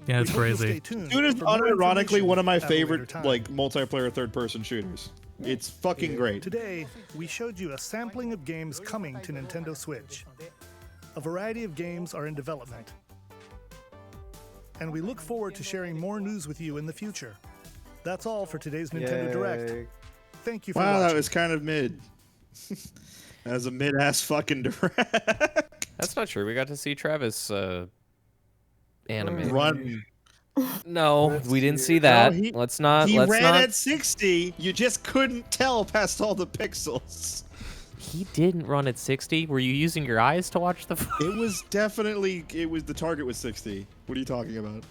Yeah, it's We hope you'll crazy. stay tuned Splatoon is for more unironically information one of my at a later favorite time. like multiplayer third-person shooters. It's fucking great. Today, we showed you a sampling of games coming to Nintendo Switch. A variety of games are in development. And we look forward to sharing more news with you in the future. That's all for today's Nintendo Direct. Thank you for Wow, watching. that was kind of mid. That was a mid-ass fucking direct. That's not true. We got to see Travis animate. Run. No, we didn't see that. No, let's not. He let's ran not. at 60. You just couldn't tell past all the pixels. He didn't run at 60. Were you using your eyes to watch the? It was definitely. It was the target was 60. What are you talking about?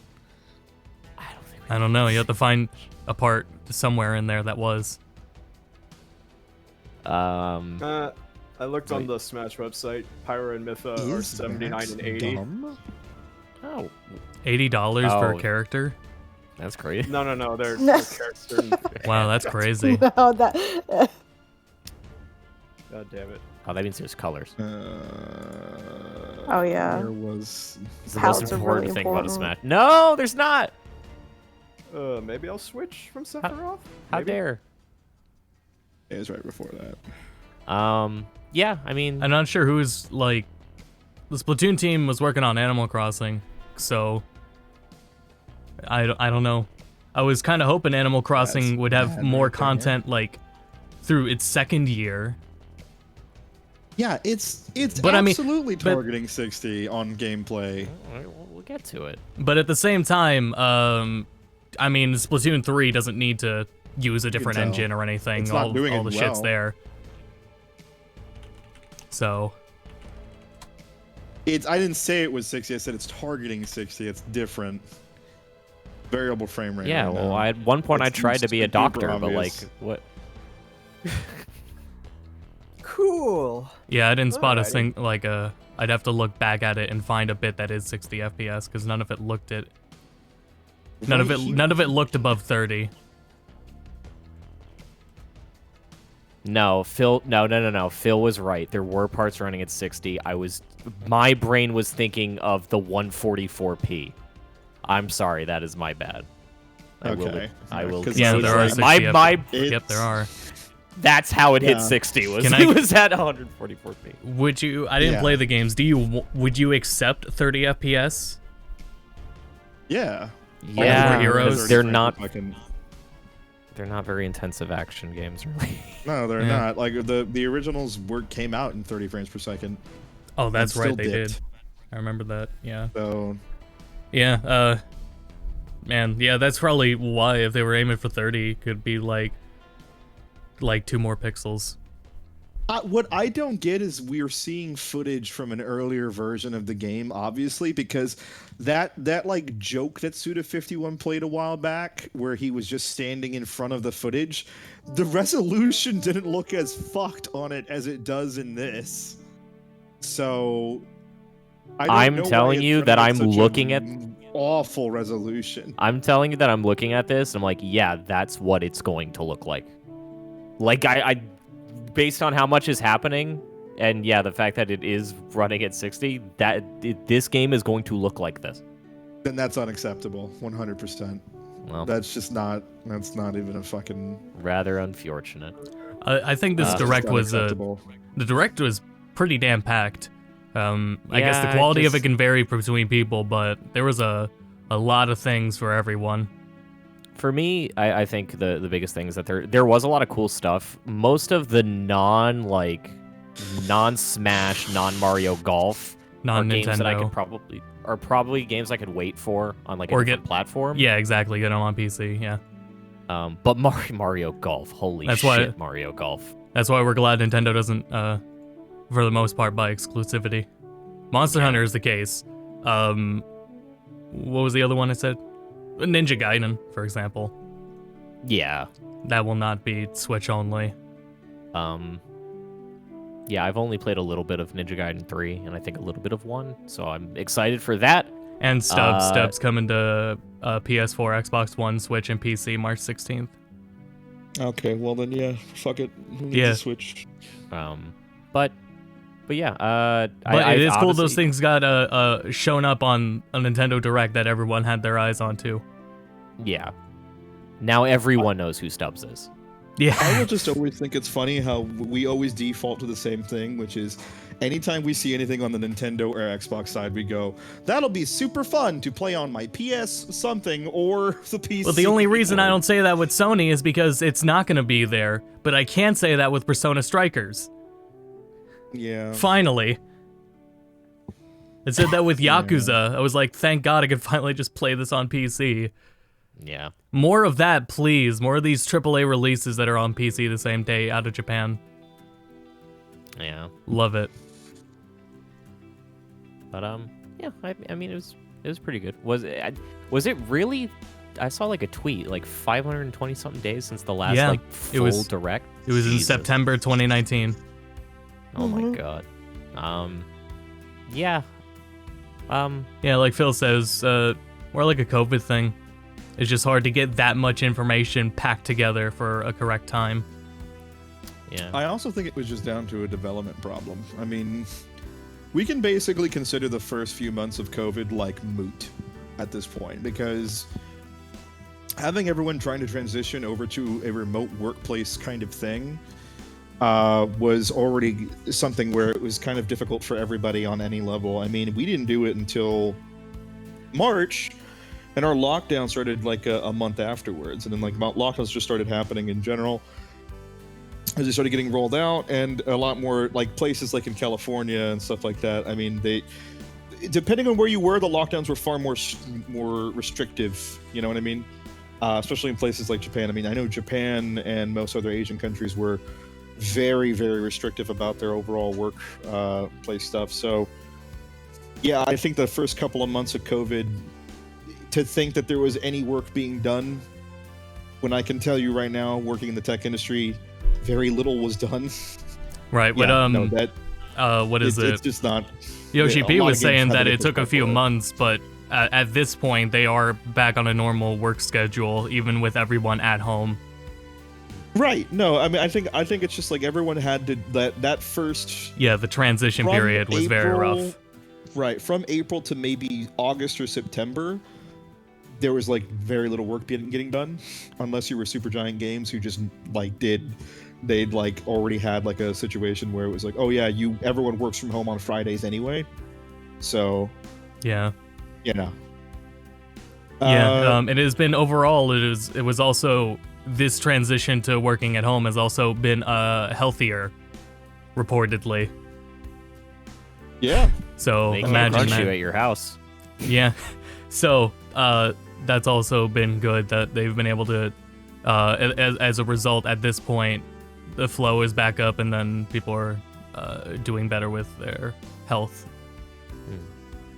I don't know. You have to find a part somewhere in there that was. I looked on the Smash website. Pyra and Mytha are 79 and 80. Oh. $80 per character. That's crazy. No. They're character. Wow, that's crazy. No, that. God damn it. Oh, that means there's colors. Oh yeah. There was. It's the most Palettes are important really thing about a important. Smash. No, there's not. Maybe I'll switch from Sephiroth? How Maybe? dare? It was right before that. Yeah, I mean, I'm not sure who's like. The Splatoon team was working on Animal Crossing, so I don't know. I was kind of hoping Animal Crossing would have bad more right there. content like through its second year. Yeah, it's But I mean- absolutely but- targeting 60 on gameplay. We'll get to it. But at the same time, I mean, Splatoon 3 doesn't need to use a different tell. engine or anything. It's not all doing all it the shit's well. there. So I didn't say it was 60. I said it's targeting 60. It's different. Variable frame rate. Yeah, right well, now. at one point I It's tried to be a super doctor, but like, obvious. what? Cool. yeah, I didn't spot a Alrighty. thing like a. I'd have to look back at it and find a bit that is 60 FPS because none of it looked it. None of it looked above 30. No, Phil. No. Phil was right. There were parts running at 60. My brain was thinking of the 144p. I'm sorry, that is my bad. I Okay. will. 'Cause Yeah, I was there are like, 60 my. Yep, there are. That's how it hit Yeah. 60. Was Can I- it was at 144p. Would you? I didn't Yeah. play the games. Would you accept 30 FPS? Yeah. Yeah, All heroes. because they're frames not. per second. They're not very intensive action games, really. No, they're Yeah. not. Like the originals came out in 30 frames per second. Oh, that's and right. still They did. dipped. I remember that. Yeah. So Yeah. Man. Yeah. That's probably why if they were aiming for 30, could be like 2 more pixels. what I don't get is we're seeing footage from an earlier version of the game, obviously, because that like joke that Suda51 played a while back, where he was just standing in front of the footage, the resolution didn't look as fucked on it as it does in this. So I'm telling you that I'm looking at awful resolution. I'm telling you that I'm looking at this, and I'm like, yeah, that's what it's going to look like. Like, I based on how much is happening, and yeah, the fact that it is running at 60, this game is going to look like this. Then that's unacceptable, 100%. Well, That's not even a fucking. rather unfortunate. I think this direct was unacceptable. the direct was pretty damn packed. I guess the Yeah, quality of it just- can vary between people, but there was a lot of things for everyone. For me, I think the biggest thing is that there was a lot of cool stuff. Most of the non-Smash, non-Mario Golf games that I non-Nintendo. could probably games I could wait for on like a Or different platform. Yeah, exactly. Get them on PC. Yeah. But Mario Golf, holy That's shit, why- Mario Golf. That's why we're glad Nintendo doesn't, for the most part, buy exclusivity. Monster Hunter is the case. What was the other one I said? Ninja Gaiden, for example. Yeah. That will not be Switch only. Yeah, I've only played a little bit of Ninja Gaiden 3, and I think a little bit of 1, so I'm excited for that. And Stubbs coming to PS4, Xbox One, Switch, and PC March 16th. Okay, well then, yeah, fuck it. Who needs Yeah. a Switch? But yeah, But it is cool those honestly- things got shown up on a Nintendo Direct that everyone had their eyes on too. Yeah. Now everyone knows who Stubbs is. Yeah. I will just always think it's funny how we always default to the same thing, which is anytime we see anything on the Nintendo or Xbox side, we go, that'll be super fun to play on my PS something or the PC. Well, the only reason I don't say that with Sony is because it's not going to be there, but I can say that with Persona Strikers. Yeah. Finally. I said that with Yakuza. I was like, thank God I could finally just play this on PC. Yeah. More of that, please. More of these AAA releases that are on PC the same day out of Japan. Yeah. Love it. But yeah, I mean it was pretty good. Was it really? I saw like a tweet, like 520 something days since the last like full direct. It was in Jesus. September 2019. Oh my god. Yeah. Yeah, like Phil says, more like a COVID thing. It's just hard to get that much information packed together for a correct time. Yeah. I also think it was just down to a development problem. I mean, we can basically consider the first few months of COVID like moot at this point, because having everyone trying to transition over to a remote workplace kind of thing was already something where it was kind of difficult for everybody on any level. I mean, we didn't do it until March, and our lockdown started like a month afterwards, and then like lockdowns just started happening in general as they started getting rolled out, and a lot more like places like in California and stuff like that. I mean, they, depending on where you were, the lockdowns were far more restrictive. You know what I mean? Especially in places like Japan. I mean, I know Japan and most other Asian countries were very, very restrictive about their overall workplace stuff. So, yeah, I think the first couple of months of COVID, to think that there was any work being done, when I can tell you right now, working in the tech industry, very little was done. Right, but what is it? It's just not. Yoshi a P lot was of games saying had to that be it pushed took a back few forward. months, but at this point they are back on a normal work schedule, even with everyone at home. Right. No, I mean, I think it's just like everyone had to that first. Yeah, the transition from period was very April- rough. Right, from April to maybe August or September, there was like very little work getting done, unless you were Supergiant Games, who just like they'd like already had like a situation where it was like, oh yeah, everyone works from home on Fridays anyway, so Yeah. you know. Yeah, it has been overall. It was also this transition to working at home has also been healthier, reportedly. Yeah. So They can't imagine crunch that. you at your house. Yeah. So that's also been good that they've been able to, as a result, at this point, the flow is back up, and then people are doing better with their health.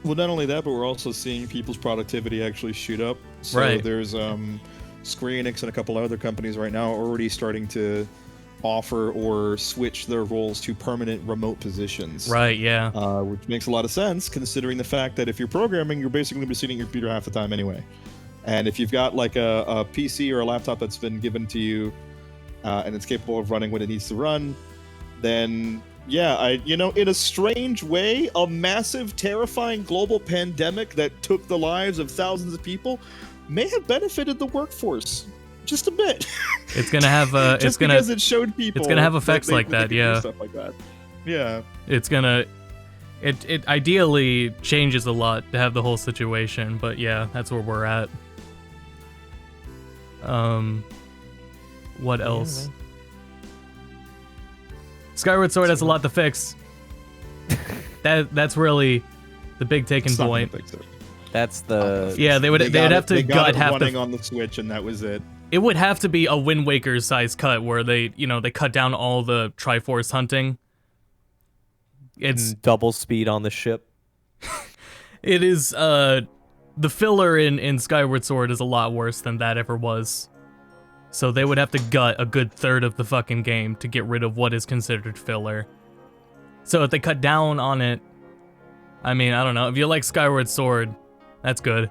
Well, not only that, but we're also seeing people's productivity actually shoot up. So Right. there's Square Enix and a couple other companies right now already starting to offer or switch their roles to permanent remote positions. Right, yeah. Which makes a lot of sense, considering the fact that if you're programming, you're basically going to be sitting at your computer half the time anyway. And if you've got like a PC or a laptop that's been given to you and it's capable of running what it needs to run, then yeah, in a strange way, a massive, terrifying global pandemic that took the lives of thousands of people may have benefited the workforce just a bit. It's gonna have just because it showed people. It's gonna have that effects they like that, could do yeah. Stuff like that. Yeah. It's gonna. It ideally changes a lot to have the whole situation, but yeah, that's where we're at. What else? man. Skyward Sword has a lot to fix. That's really The big taking It's not gonna point. fix it. That's the Yeah, they'd have to they got gut it half running the. on the Switch, and that was it. It would have to be a Wind Waker size cut where they cut down all the Triforce hunting. It's double speed on the ship. It is the filler in Skyward Sword is a lot worse than that ever was. So they would have to gut a good third of the fucking game to get rid of what is considered filler. So if they cut down on it, I mean, I don't know. If you like Skyward Sword, that's good.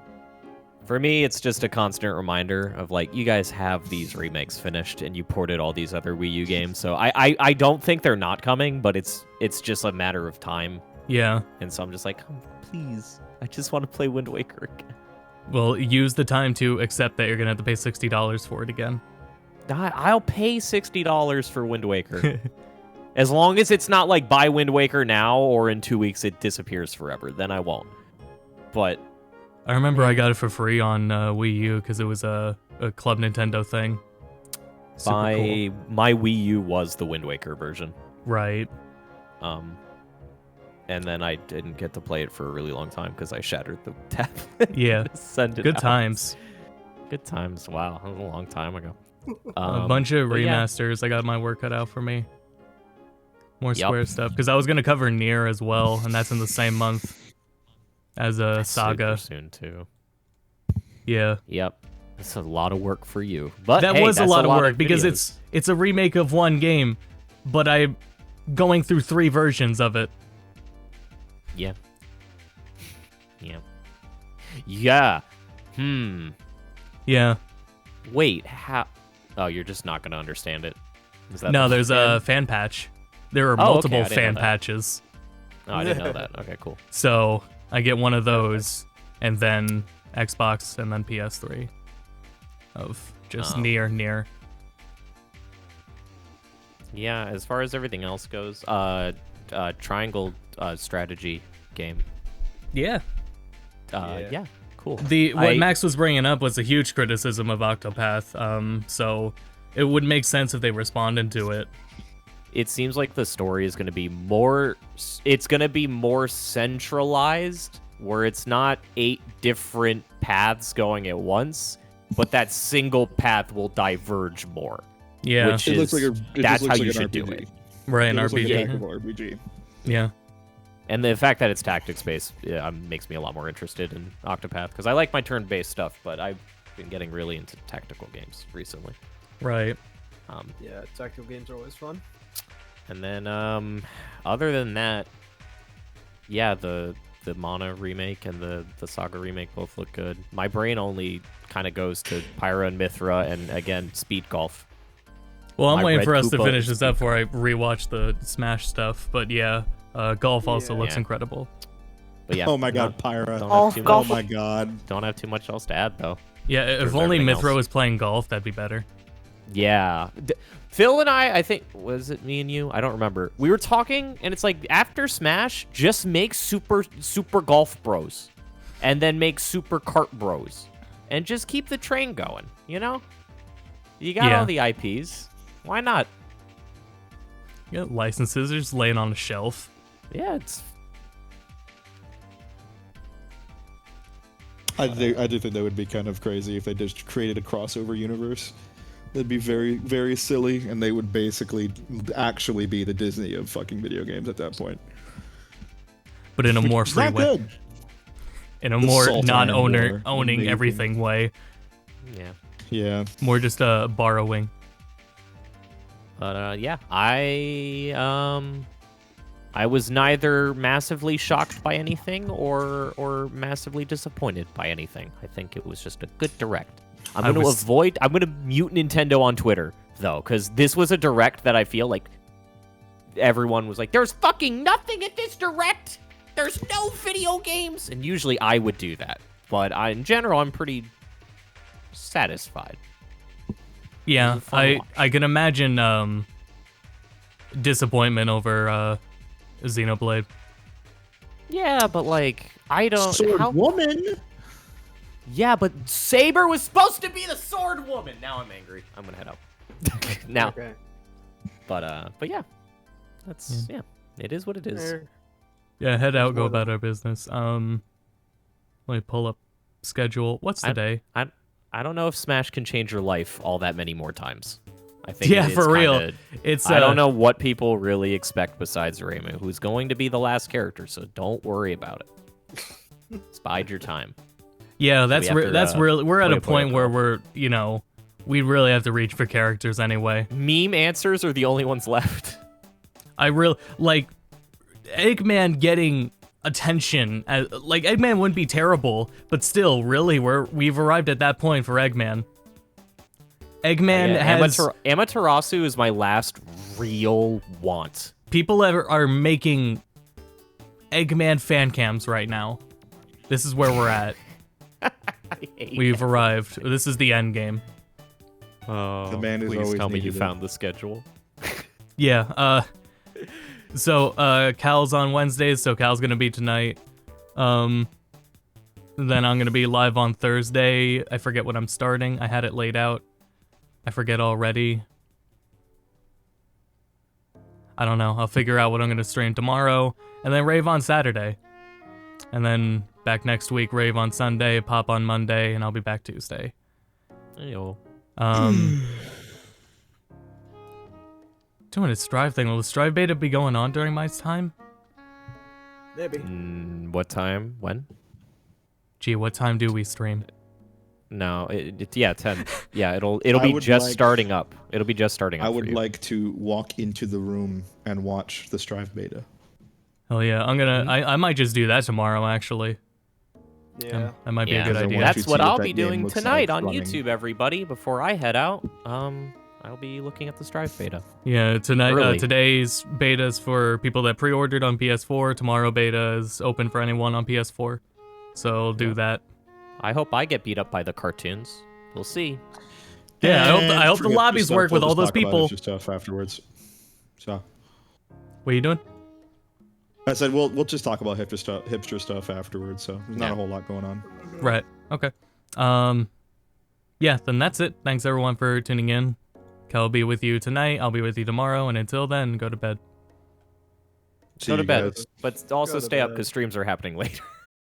For me, it's just a constant reminder of like, you guys have these remakes finished and you ported all these other Wii U games. So I don't think they're not coming, but it's just a matter of time. Yeah. And so I'm just like, oh, please, I just want to play Wind Waker again. Well, use the time to accept that you're going to have to pay $60 for it again. I'll pay $60 for Wind Waker. As long as it's not like buy Wind Waker now or in 2 weeks it disappears forever, then I won't. But I remember I got it for free on Wii U because it was a Club Nintendo thing. Super cool. My Wii U was the Wind Waker version. Right. And then I didn't get to play it for a really long time because I shattered the tab. Yeah. Send it Good out. times. Good times. Wow, that was a long time ago. A bunch of but yeah. remasters. I got my work cut out for me. More Square stuff because I was gonna cover Nier as well, and that's in the same month as a Saga. Super soon too. Yeah. Yep. That's a lot of work for you. But that hey, was a that's lot of work videos. because it's a remake of one game, but I'm going through 3 versions of it. Yeah. Yeah. Yeah. Yeah. Wait, how? Oh, you're just not gonna understand it. Is that No, the there's a fan patch. There are Oh, okay, multiple I didn't know fan that. patches. Oh, I didn't know that. Okay, cool. So I get one of those, and then Xbox, and then PS3 of just Nier. Yeah, as far as everything else goes, triangle strategy game. Yeah. Yeah, cool. What Max was bringing up was a huge criticism of Octopath. So it would make sense if they responded to it. It seems like the story is going to be more. It's going to be more centralized, where it's not 8 different paths going at once, but that single path will diverge more. Yeah, which it is, looks like that's how you an should RPG. do it. Right, an It looks like RPG. an actual RPG. Yeah. And the fact that it's tactics-based makes me a lot more interested in Octopath, because I like my turn-based stuff, but I've been getting really into tactical games recently. Right. Yeah, tactical games are always fun. And then, other than that, yeah, the Mana remake and the Saga remake both look good. My brain only kind of goes to Pyra and Mithra and, again, Speed Golf. Well, I'm My waiting Red for us to Koopa finish and this up before I rewatch the Smash stuff. But yeah, Golf also looks incredible. But yeah. Oh my God, Pyra. Oh my God. Don't have too much else to add, though. Yeah, if There's only everything Mithra else. was playing golf, that'd be better. Yeah. Phil and I think, was it me and you? I don't remember. We were talking, and it's like, after Smash, just make super golf bros. And then make super kart bros. And just keep the train going, you know? You got all the IPs. Why not? Yeah, licenses are just laying on a shelf. Yeah, it's... I do think that would be kind of crazy if they just created a crossover universe. That'd be very, very silly, and they would basically actually be the Disney of fucking video games at that point. But in a more It's free not way. good. In a The more Salt non-owner Iron War, owning amazing. everything way. Yeah. Yeah. More just borrowing. But yeah, I was neither massively shocked by anything or massively disappointed by anything. I think it was just a good direct. I'm going to mute Nintendo on Twitter, though, because this was a direct that I feel like everyone was like, there's fucking nothing at this direct. There's no video games. And usually I would do that. But in general, I'm pretty satisfied. Yeah, I can imagine disappointment over Xenoblade. Yeah, but like, I don't... Sword woman? Yeah, but Saber was supposed to be the sword woman. Now I'm angry. I'm gonna head out. Now. Okay. But yeah. That's, yeah. It is what it is. Yeah, head out, go about our business. Let me pull up schedule. What's today? I don't know if Smash can change your life all that many more times. I think Yeah, for real. I don't know what people really expect besides Reimu, who's going to be the last character, so don't worry about it. Just bide your time. Yeah, that's real. We're at a point where we're, we really have to reach for characters anyway. Meme answers are the only ones left. I really like Eggman getting attention. Like Eggman wouldn't be terrible, but still, really, we've arrived at that point for Eggman. Eggman has Amaterasu is my last real want. People are making Eggman fan cams right now. This is where we're at. We've arrived. This is the end game. Oh, the man is please always tell me you needed. found the schedule. Yeah. So Cal's on Wednesdays, so Cal's gonna be tonight. Then I'm gonna be live on Thursday. I forget what I'm starting. I had it laid out. I forget already. I don't know. I'll figure out what I'm gonna stream tomorrow, and then rave on Saturday, and then back next week. Rave on Sunday, pop on Monday, and I'll be back Tuesday. Ayo. Doing a Strive thing. Will the Strive beta be going on during my time? Maybe. What time? When? Gee, what time do we stream? No, 10. Yeah, it'll be just starting up. It'll be just starting up. I would for you. like to walk into the room and watch the Strive beta. Hell yeah, I'm gonna. I might just do that tomorrow. Actually. Yeah. That might be a good idea. That's what I'll be doing tonight on YouTube, everybody. Before I head out, I'll be looking at the Strive beta. Yeah, tonight. Early. Today's beta is for people that pre-ordered on PS4. Tomorrow beta is open for anyone on PS4. So I'll do that. I hope I get beat up by the cartoons. We'll see. Yeah, I hope the lobbies work with all those people. Just stuff afterwards. So. What are you doing? I said we'll just talk about hipster stuff afterwards. So there's not a whole lot going on. Right. Okay. Yeah. Then that's it. Thanks everyone for tuning in. Cal will be with you tonight. I'll be with you tomorrow. And until then, go to bed. Go to bed, but also stay up because streams are happening later.